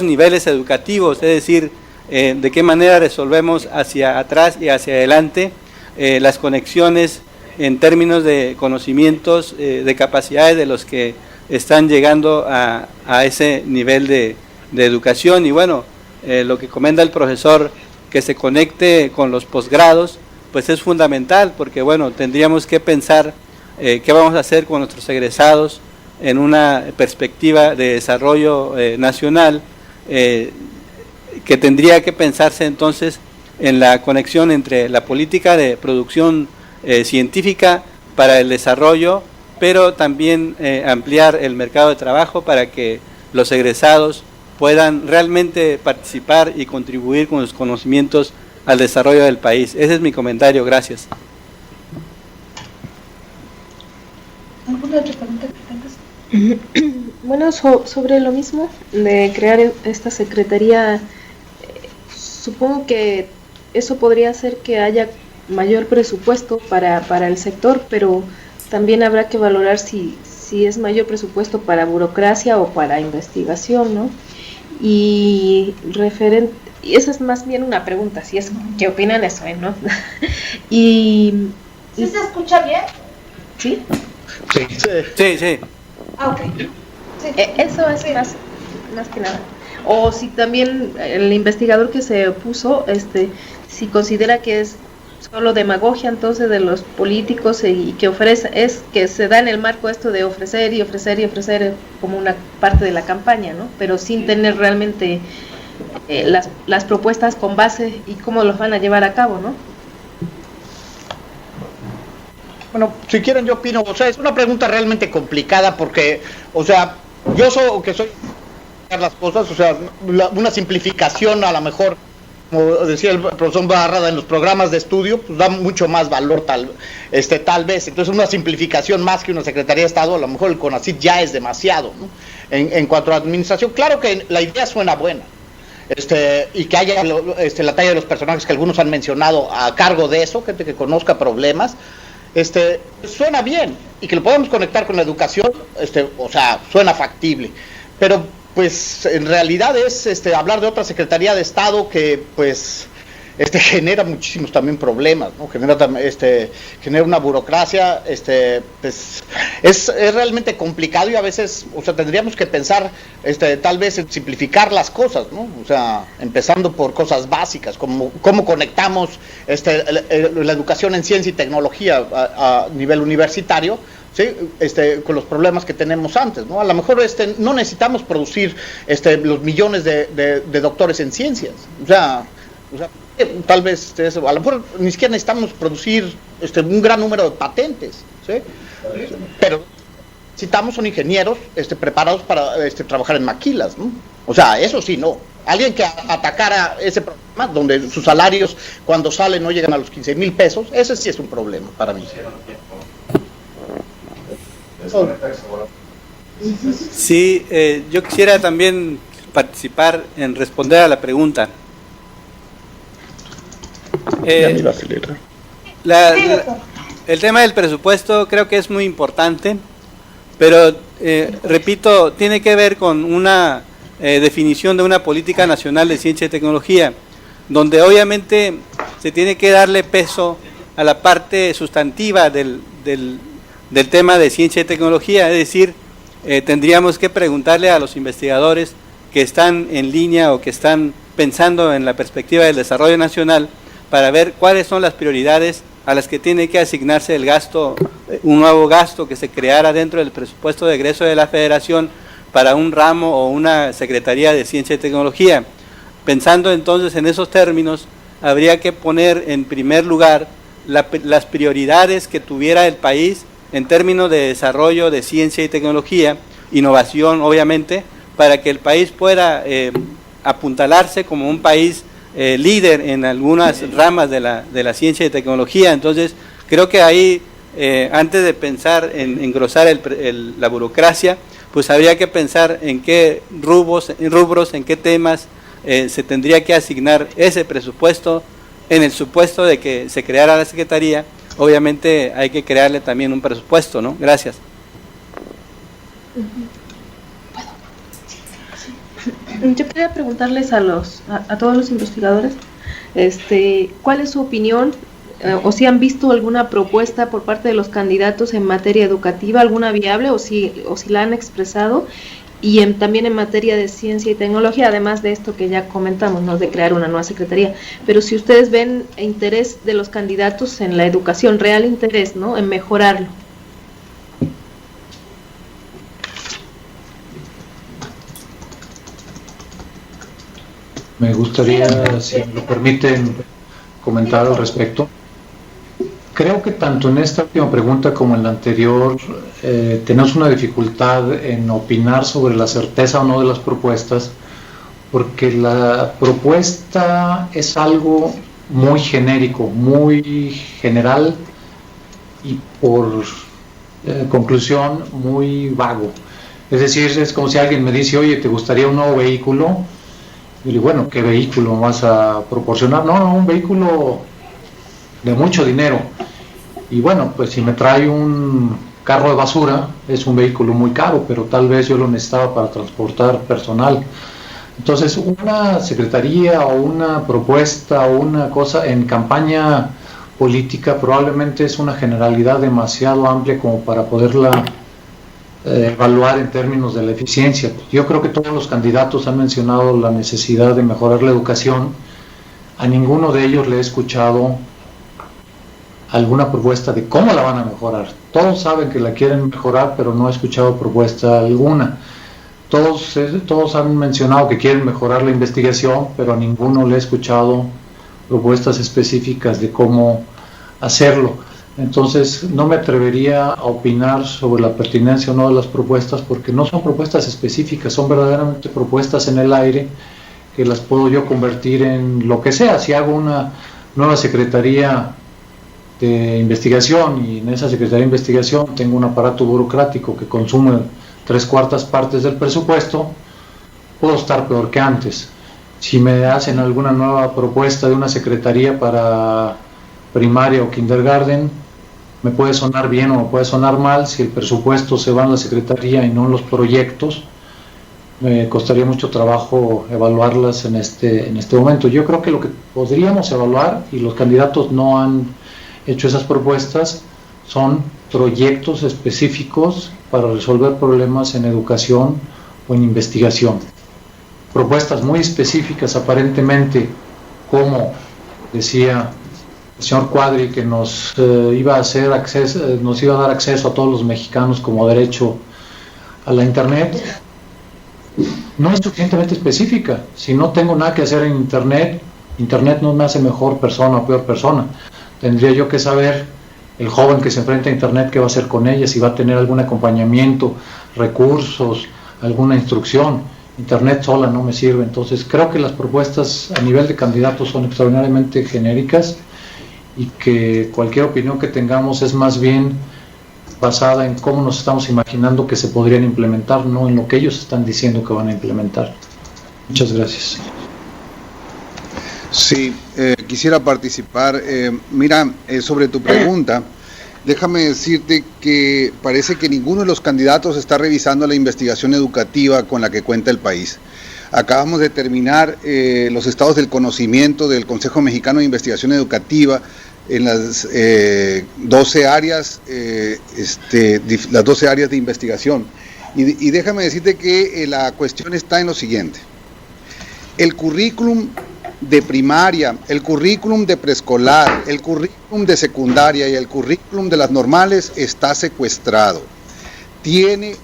niveles educativos, es decir, de qué manera resolvemos hacia atrás y hacia adelante las conexiones en términos de conocimientos, de capacidades de los que están llegando a ese nivel de educación. Y bueno, lo que comenta el profesor, que se conecte con los posgrados, pues es fundamental, porque bueno, tendríamos que pensar qué vamos a hacer con nuestros egresados en una perspectiva de desarrollo nacional, que tendría que pensarse entonces en la conexión entre la política de producción científica para el desarrollo, pero también ampliar el mercado de trabajo para que los egresados puedan realmente participar y contribuir con sus conocimientos al desarrollo del país. Ese es mi comentario, gracias. ¿Alguna otra pregunta que tengas? Bueno, sobre lo mismo de crear esta secretaría, supongo que eso podría hacer que haya mayor presupuesto para el sector, pero también habrá que valorar si es mayor presupuesto para burocracia o para investigación, ¿no? Y esa es más bien una pregunta, si es qué opinan eso, ¿no? ¿Sí se escucha bien? ¿Sí? Sí. Ah, ok. Sí. Eso es más que nada. O si también el investigador que se puso, si considera que es solo demagogia entonces de los políticos y que que se da en el marco esto de ofrecer y ofrecer y ofrecer como una parte de la campaña, ¿no? Pero sin tener realmente las propuestas con base y cómo los van a llevar a cabo, ¿no? Bueno, si quieren yo opino, o sea, es una pregunta realmente complicada porque, o sea, yo soy las cosas, o sea, una simplificación a lo mejor, como decía el profesor Barrada, en los programas de estudio, pues da mucho más valor tal vez. Entonces una simplificación más que una Secretaría de Estado, a lo mejor el CONACYT ya es demasiado, ¿no? En cuanto a administración, claro que la idea suena buena, y que haya la talla de los personajes que algunos han mencionado a cargo de eso, gente que conozca problemas, suena bien, y que lo podamos conectar con la educación, o sea, suena factible, pero pues en realidad es hablar de otra Secretaría de Estado que pues genera muchísimos también problemas, ¿no? Genera una burocracia, pues es realmente complicado, y a veces, o sea, tendríamos que pensar, tal vez en simplificar las cosas, ¿no? O sea, empezando por cosas básicas, como cómo conectamos la educación en ciencia y tecnología a nivel universitario, ¿sí? Con los problemas que tenemos antes, ¿no? A lo mejor no necesitamos producir los millones de doctores en ciencias, o sea, tal vez a lo mejor ni siquiera necesitamos producir un gran número de patentes, ¿sí? Pero necesitamos son ingenieros preparados para trabajar en maquilas, ¿no? O sea, eso sí, no. Alguien que atacara ese problema, donde sus salarios cuando salen no llegan a los 15,000 pesos, ese sí es un problema para mí. Sí, yo quisiera también participar en responder a la pregunta. El tema del presupuesto creo que es muy importante, pero repito, tiene que ver con una definición de una política nacional de ciencia y tecnología, donde obviamente se tiene que darle peso a la parte sustantiva del tema de ciencia y tecnología, es decir, tendríamos que preguntarle a los investigadores que están en línea o que están pensando en la perspectiva del desarrollo nacional para ver cuáles son las prioridades a las que tiene que asignarse el gasto, un nuevo gasto que se creara dentro del presupuesto de egreso de la Federación para un ramo o una Secretaría de Ciencia y Tecnología. Pensando entonces en esos términos, habría que poner en primer lugar las prioridades que tuviera el país en términos de desarrollo de ciencia y tecnología, innovación obviamente, para que el país pueda apuntalarse como un país líder en algunas ramas de la ciencia y tecnología. Entonces, creo que ahí, antes de pensar en engrosar la burocracia, pues habría que pensar en qué rubros, en qué temas se tendría que asignar ese presupuesto. En el supuesto de que se creara la Secretaría, obviamente hay que crearle también un presupuesto, ¿no? Gracias. Yo quería preguntarles a todos los investigadores, ¿cuál es su opinión o si han visto alguna propuesta por parte de los candidatos en materia educativa, alguna viable, o si la han expresado, y también en materia de ciencia y tecnología, además de esto que ya comentamos, ¿no?, de crear una nueva secretaría? Pero si ustedes ven interés de los candidatos en la educación, real interés, ¿no?, en mejorarlo. Me gustaría, si me lo permiten, comentar al respecto. Creo que tanto en esta última pregunta como en la anterior tenemos una dificultad en opinar sobre la certeza o no de las propuestas, porque la propuesta es algo muy genérico, muy general y por conclusión muy vago. Es decir, es como si alguien me dice, oye, ¿te gustaría un nuevo vehículo? Y digo, bueno, ¿qué vehículo vas a proporcionar? No, un vehículo de mucho dinero. Y bueno, pues si me trae un carro de basura, es un vehículo muy caro, pero tal vez yo lo necesitaba para transportar personal. Entonces, una secretaría o una propuesta o una cosa en campaña política probablemente es una generalidad demasiado amplia como para poderla evaluar en términos de la eficiencia. Yo creo que todos los candidatos han mencionado la necesidad de mejorar la educación. A ninguno de ellos le he escuchado alguna propuesta de cómo la van a mejorar. Todos saben que la quieren mejorar, pero no he escuchado propuesta alguna. Todos han mencionado que quieren mejorar la investigación, pero a ninguno le he escuchado propuestas específicas de cómo hacerlo. Entonces no me atrevería a opinar sobre la pertinencia o no de las propuestas, porque no son propuestas específicas, son verdaderamente propuestas en el aire que las puedo yo convertir en lo que sea. Si hago una nueva secretaría de investigación y en esa secretaría de investigación tengo un aparato burocrático que consume 3/4 partes del presupuesto, puedo estar peor que antes. Si me hacen alguna nueva propuesta de una secretaría para primaria o kindergarten, me puede sonar bien o me puede sonar mal. Si el presupuesto se va en la secretaría y no en los proyectos, me costaría mucho trabajo evaluarlas en este momento. Yo creo que lo que podríamos evaluar, y los candidatos no han hecho esas propuestas, son proyectos específicos para resolver problemas en educación o en investigación. Propuestas muy específicas aparentemente, como decía el señor Cuadri, que nos iba a dar acceso a todos los mexicanos como derecho a la Internet. No es suficientemente específica. Si no tengo nada que hacer en Internet no me hace mejor persona o peor persona. Tendría yo que saber, el joven que se enfrenta a Internet, qué va a hacer con ella, si va a tener algún acompañamiento, recursos, alguna instrucción. Internet sola no me sirve. Entonces creo que las propuestas a nivel de candidatos son extraordinariamente genéricas, y que cualquier opinión que tengamos es más bien basada en cómo nos estamos imaginando que se podrían implementar, no en lo que ellos están diciendo que van a implementar. Muchas gracias. Sí, quisiera participar. Mira, sobre tu pregunta, déjame decirte que parece que ninguno de los candidatos está revisando la investigación educativa con la que cuenta el país. Acabamos de terminar los estados del conocimiento del Consejo Mexicano de Investigación Educativa en las 12 áreas, las 12 áreas de investigación. Y déjame decirte que la cuestión está en lo siguiente. El currículum de primaria, el currículum de preescolar, el currículum de secundaria y el currículum de las normales está secuestrado. Tiene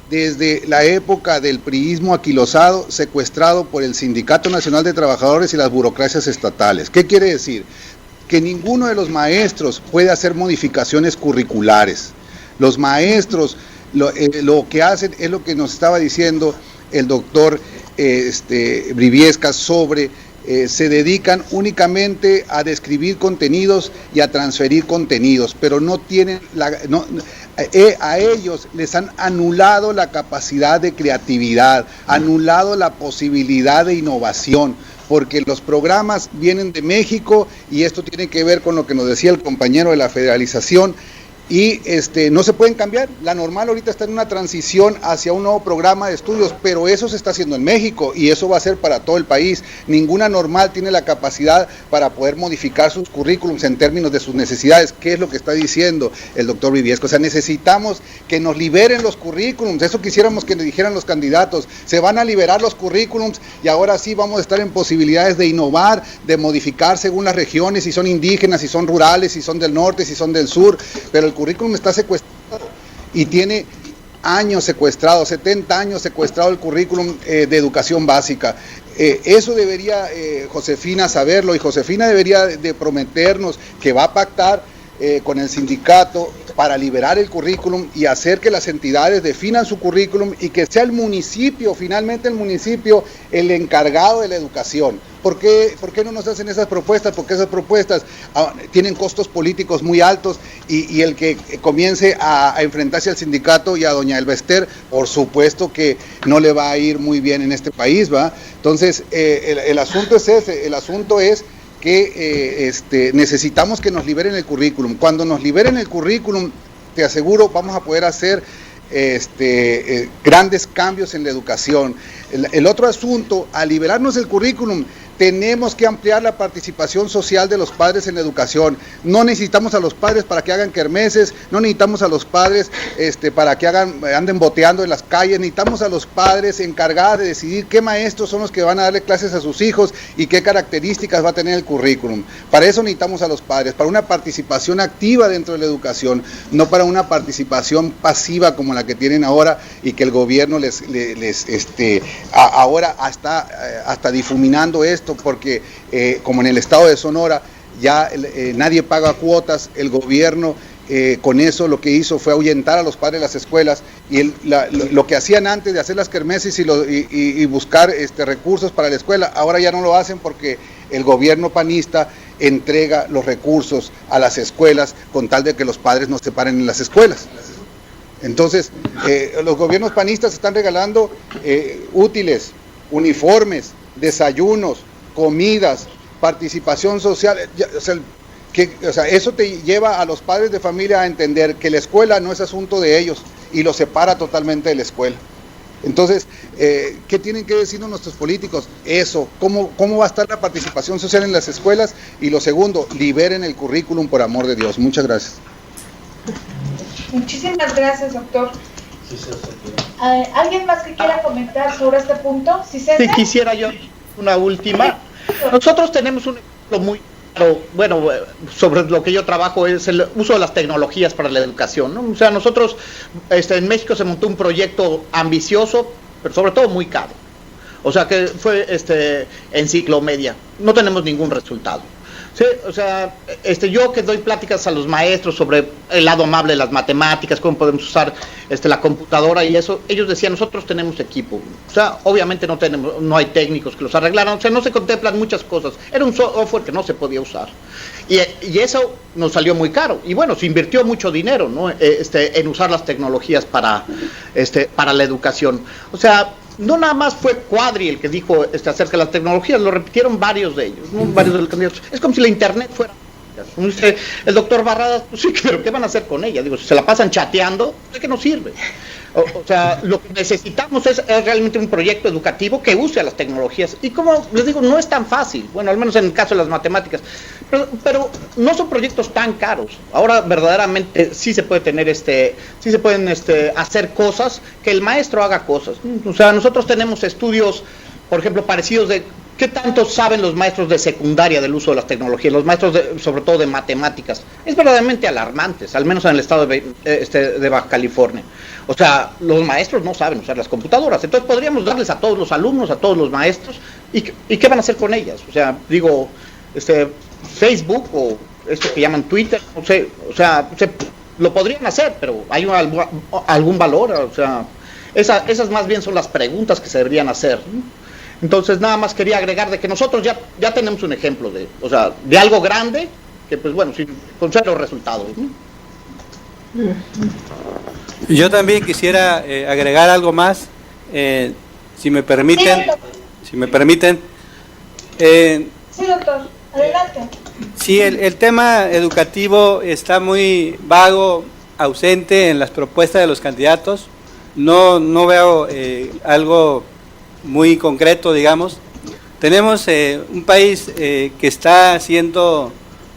desde la época del priismo aquilosado, secuestrado por el Sindicato Nacional de Trabajadores y las burocracias estatales. ¿Qué quiere decir? Que ninguno de los maestros puede hacer modificaciones curriculares. Los maestros lo que hacen es lo que nos estaba diciendo el doctor Briviesca sobre se dedican únicamente a describir contenidos y a transferir contenidos, pero no tienen a ellos les han anulado la capacidad de creatividad, anulado la posibilidad de innovación, porque los programas vienen de México y esto tiene que ver con lo que nos decía el compañero de la federalización. Y no se pueden cambiar. La normal ahorita está en una transición hacia un nuevo programa de estudios, pero eso se está haciendo en México y eso va a ser para todo el país. Ninguna normal tiene la capacidad para poder modificar sus currículums en términos de sus necesidades. ¿Qué es lo que está diciendo el doctor Viviesco? O sea, necesitamos que nos liberen los currículums. Eso quisiéramos que nos dijeran los candidatos. Se van a liberar los currículums y ahora sí vamos a estar en posibilidades de innovar, de modificar según las regiones, si son indígenas, si son rurales, si son del norte, si son del sur, pero el currículum está secuestrado y tiene años secuestrado, 70 años secuestrado el currículum de educación básica. Eso debería Josefina saberlo, y Josefina debería de prometernos que va a pactar con el sindicato para liberar el currículum y hacer que las entidades definan su currículum y que sea el municipio, finalmente el municipio, el encargado de la educación. ¿Por qué no nos hacen esas propuestas? Porque esas propuestas tienen costos políticos muy altos y el que comience a enfrentarse al sindicato y a doña Elba Ester, por supuesto que no le va a ir muy bien en este país, ¿va? Entonces, el asunto es ese, el asunto es que necesitamos que nos liberen el currículum. Cuando nos liberen el currículum, te aseguro, vamos a poder hacer grandes cambios en la educación. El otro asunto, al liberarnos el currículum, tenemos que ampliar la participación social de los padres en la educación. No necesitamos a los padres para que hagan kermeses, no necesitamos a los padres para que anden boteando en las calles, necesitamos a los padres encargados de decidir qué maestros son los que van a darle clases a sus hijos y qué características va a tener el currículum. Para eso necesitamos a los padres, para una participación activa dentro de la educación, no para una participación pasiva como la que tienen ahora y que el gobierno ahora hasta difuminando esto, porque como en el estado de Sonora ya nadie paga cuotas, el gobierno con eso lo que hizo fue ahuyentar a los padres de las escuelas y lo que hacían antes de hacer las kermeses y buscar recursos para la escuela, ahora ya no lo hacen porque el gobierno panista entrega los recursos a las escuelas con tal de que los padres no se paren en las escuelas. Entonces, los gobiernos panistas están regalando útiles, uniformes, desayunos, comidas, participación social. Eso te lleva a los padres de familia a entender que la escuela no es asunto de ellos y los separa totalmente de la escuela. Entonces, ¿qué tienen que decirnos nuestros políticos? Eso, ¿cómo va a estar la participación social en las escuelas? Y lo segundo, liberen el currículum, por amor de Dios. Muchas gracias. Muchísimas gracias, doctor. ¿Alguien más que quiera comentar sobre este punto? Sí, quisiera yo una última. Nosotros tenemos un ejemplo muy claro, bueno, sobre lo que yo trabajo es el uso de las tecnologías para la educación, ¿no? O sea, nosotros, en México se montó un proyecto ambicioso, pero sobre todo muy caro. O sea, que fue Enciclomedia. No tenemos ningún resultado. Sí, o sea, yo que doy pláticas a los maestros sobre el lado amable de las matemáticas, cómo podemos usar la computadora y eso, ellos decían, nosotros tenemos equipo. O sea, obviamente no hay técnicos que los arreglaran, o sea, no se contemplan muchas cosas. Era un software que no se podía usar. Y eso nos salió muy caro. Y bueno, se invirtió mucho dinero, ¿no? En usar las tecnologías para la educación. O sea, no nada más fue Cuadri el que dijo acerca de las tecnologías, lo repitieron varios de ellos, ¿no? Varios de los candidatos. Es como si la internet fuera. Como dice el doctor Barradas, pues sí, pero ¿qué van a hacer con ella? Digo, si se la pasan chateando, ¿de qué nos sirve? O sea, lo que necesitamos es realmente un proyecto educativo que use a las tecnologías. Y como les digo, no es tan fácil, bueno, al menos en el caso de las matemáticas, pero no son proyectos tan caros. Ahora verdaderamente sí se puede tener sí se pueden hacer cosas, que el maestro haga cosas. O sea, nosotros tenemos estudios, por ejemplo, parecidos de ¿qué tanto saben los maestros de secundaria del uso de las tecnologías? Los maestros, sobre todo de matemáticas. Es verdaderamente alarmante, al menos en el estado de Baja California. O sea, los maestros no saben usar las computadoras. Entonces podríamos darles a todos los alumnos, a todos los maestros, ¿y qué van a hacer con ellas? O sea, digo, Facebook o esto que llaman Twitter, no sé, o sea, lo podrían hacer, pero ¿hay algún valor? O sea, esas más bien son las preguntas que se deberían hacer, ¿no? Entonces nada más quería agregar de que nosotros ya tenemos un ejemplo de algo grande que pues bueno, con cero resultados, ¿no? Yo también quisiera agregar algo más, si me permiten. Sí, doctor, adelante. Sí, el tema educativo está muy vago, ausente en las propuestas de los candidatos. No veo algo muy concreto, digamos. Tenemos un país que está siendo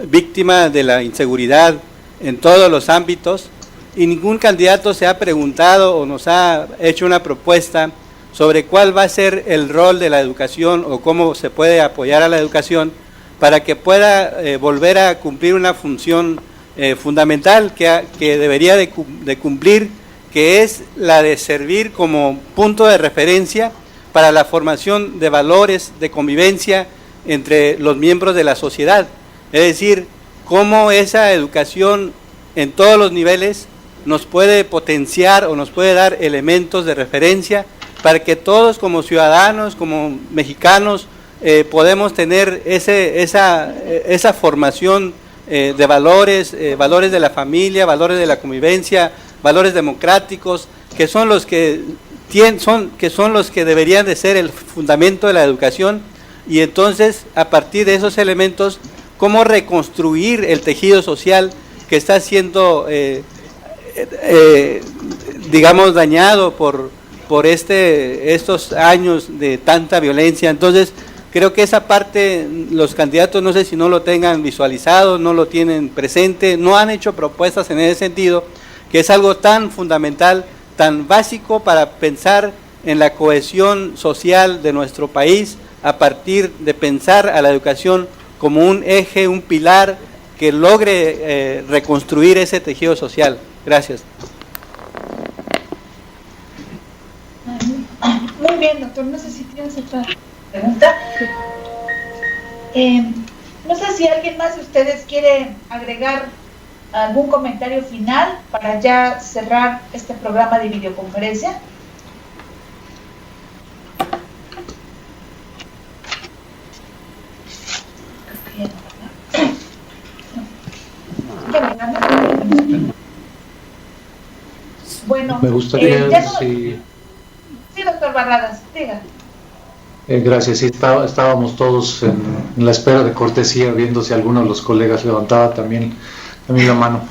víctima de la inseguridad en todos los ámbitos y ningún candidato se ha preguntado o nos ha hecho una propuesta sobre cuál va a ser el rol de la educación o cómo se puede apoyar a la educación para que pueda volver a cumplir una función fundamental que debería de cumplir, que es la de servir como punto de referencia para la formación de valores de convivencia entre los miembros de la sociedad. Es decir, cómo esa educación en todos los niveles nos puede potenciar o nos puede dar elementos de referencia para que todos como ciudadanos, como mexicanos, podemos tener esa formación de valores, valores de la familia, valores de la convivencia, valores democráticos, que son los que deberían de ser el fundamento de la educación, y entonces a partir de esos elementos cómo reconstruir el tejido social que está siendo digamos dañado por estos años de tanta violencia. Entonces creo que esa parte los candidatos no sé si no lo tengan visualizado, no lo tienen presente, no han hecho propuestas en ese sentido, que es algo tan fundamental, tan básico para pensar en la cohesión social de nuestro país a partir de pensar a la educación como un eje, un pilar que logre reconstruir ese tejido social. Gracias. Muy bien, doctor. No sé si tienes otra pregunta. No sé si alguien más de ustedes quiere agregar algún comentario final para ya cerrar este programa de videoconferencia. Bueno, me gustaría sí, doctor Barradas, diga. Gracias, sí, estábamos todos en la espera de cortesía, viendo si alguno de los colegas levantaba también la mano.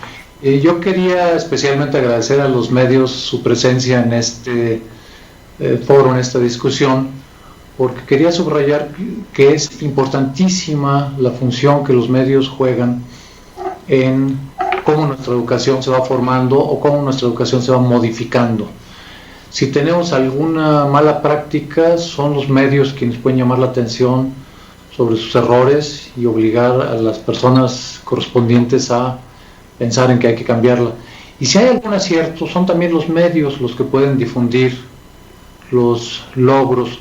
Yo quería especialmente agradecer a los medios su presencia en este foro, en esta discusión, porque quería subrayar que es importantísima la función que los medios juegan en cómo nuestra educación se va formando o cómo nuestra educación se va modificando. Si tenemos alguna mala práctica, son los medios quienes pueden llamar la atención sobre sus errores y obligar a las personas correspondientes a pensar en que hay que cambiarla. Y si hay algún acierto, son también los medios los que pueden difundir los logros.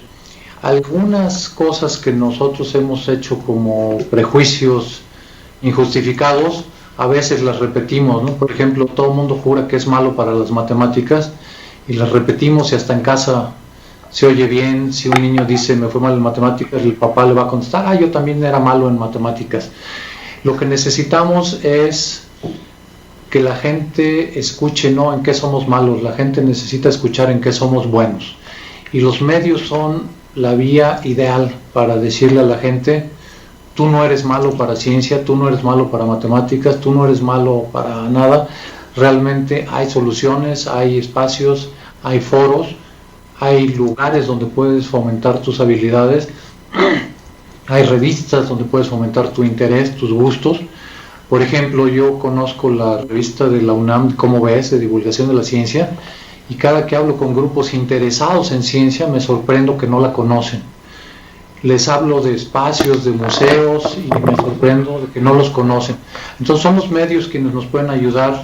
Algunas cosas que nosotros hemos hecho como prejuicios injustificados, a veces las repetimos, ¿no? Por ejemplo, todo el mundo jura que es malo para las matemáticas y las repetimos y hasta en casa se oye bien. Si un niño dice me fue mal en matemáticas, el papá le va a contestar, yo también era malo en matemáticas. Lo que necesitamos es que la gente escuche no en qué somos malos, la gente necesita escuchar en qué somos buenos. Y los medios son la vía ideal para decirle a la gente, tú no eres malo para ciencia, tú no eres malo para matemáticas, tú no eres malo para nada. Realmente hay soluciones, hay espacios, hay foros, hay lugares donde puedes fomentar tus habilidades, hay revistas donde puedes fomentar tu interés, tus gustos. Por ejemplo, yo conozco la revista de la UNAM, ¿Cómo ves?, de divulgación de la ciencia, y cada que hablo con grupos interesados en ciencia me sorprendo que no la conocen. Les hablo de espacios, de museos, y me sorprendo de que no los conocen. Entonces son los medios quienes nos pueden ayudar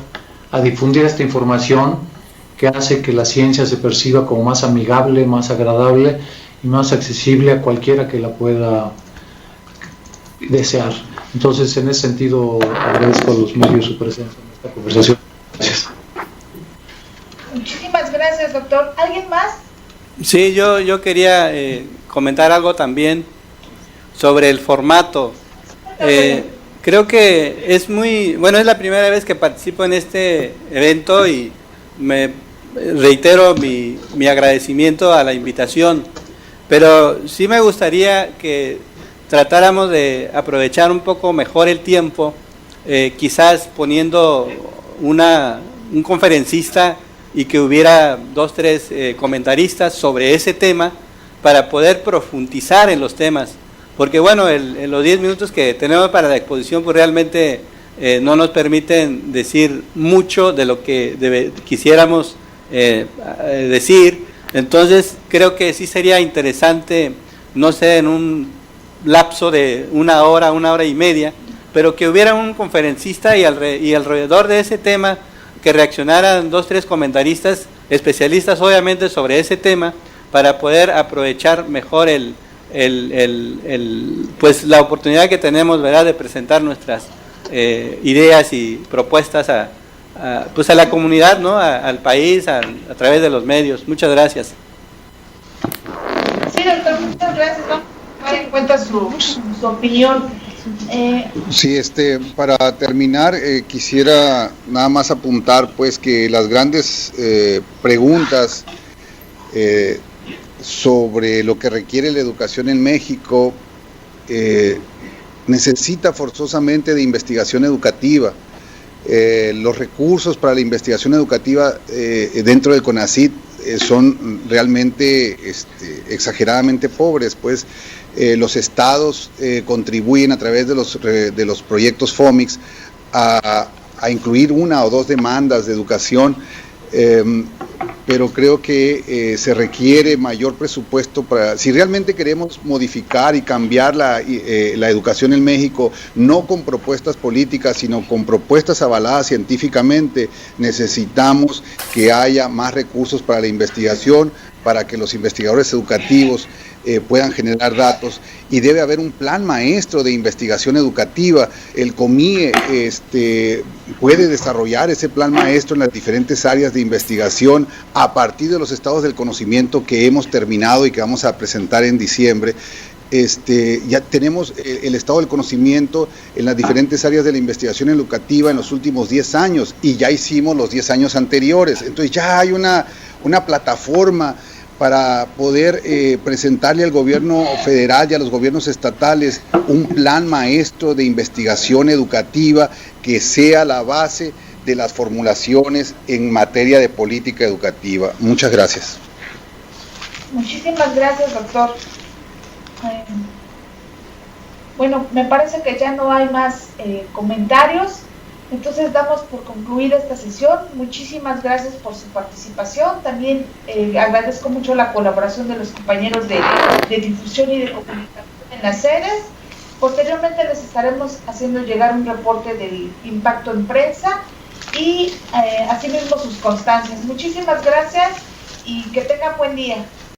a difundir esta información que hace que la ciencia se perciba como más amigable, más agradable y más accesible a cualquiera que la pueda desear. Entonces, en ese sentido, agradezco a los medios su presencia en esta conversación. Gracias. Muchísimas gracias, doctor. ¿Alguien más? Sí, yo quería comentar algo también sobre el formato. Creo que es es la primera vez que participo en este evento y me reitero mi agradecimiento a la invitación, pero sí me gustaría que tratáramos de aprovechar un poco mejor el tiempo, quizás poniendo un conferencista y que hubiera 2 o 3 comentaristas sobre ese tema para poder profundizar en los temas, porque bueno, en los 10 minutos que tenemos para la exposición pues realmente no nos permiten decir mucho de lo que quisiéramos decir. Entonces creo que sí sería interesante, no sé, en un lapso de 1 hora, 1 hora y media, pero que hubiera un conferencista y alrededor de ese tema que reaccionaran 2 o 3 comentaristas, especialistas obviamente sobre ese tema, para poder aprovechar mejor pues la oportunidad que tenemos, ¿verdad?, de presentar nuestras ideas y propuestas a la comunidad, ¿no?, al país, a través de los medios. Muchas gracias. Sí, doctor, muchas gracias. Vamos a tomar en cuenta su opinión. Sí, para terminar, quisiera nada más apuntar pues que las grandes preguntas sobre lo que requiere la educación en México necesita forzosamente de investigación educativa. Los recursos para la investigación educativa dentro del CONACYT son realmente exageradamente pobres, pues los estados contribuyen a través de los proyectos FOMIX a incluir 1 o 2 demandas de educación, pero creo que se requiere mayor presupuesto si realmente queremos modificar y cambiar la educación en México, no con propuestas políticas, sino con propuestas avaladas científicamente. Necesitamos que haya más recursos para la investigación, para que los investigadores educativos puedan generar datos, y debe haber un plan maestro de investigación educativa. El COMIE puede desarrollar ese plan maestro en las diferentes áreas de investigación a partir de los estados del conocimiento que hemos terminado y que vamos a presentar en diciembre. Ya tenemos el estado del conocimiento en las diferentes áreas de la investigación educativa en los últimos 10 años y ya hicimos los 10 años anteriores. Entonces ya hay una plataforma para poder presentarle al gobierno federal y a los gobiernos estatales un plan maestro de investigación educativa que sea la base de las formulaciones en materia de política educativa. Muchas gracias. Muchísimas gracias, doctor. Bueno, me parece que ya no hay más comentarios, entonces damos por concluida esta sesión. Muchísimas gracias por su participación. También agradezco mucho la colaboración de los compañeros de difusión y de comunicación en las sedes. Posteriormente les estaremos haciendo llegar un reporte del impacto en prensa y asimismo sus constancias. Muchísimas gracias y que tengan buen día.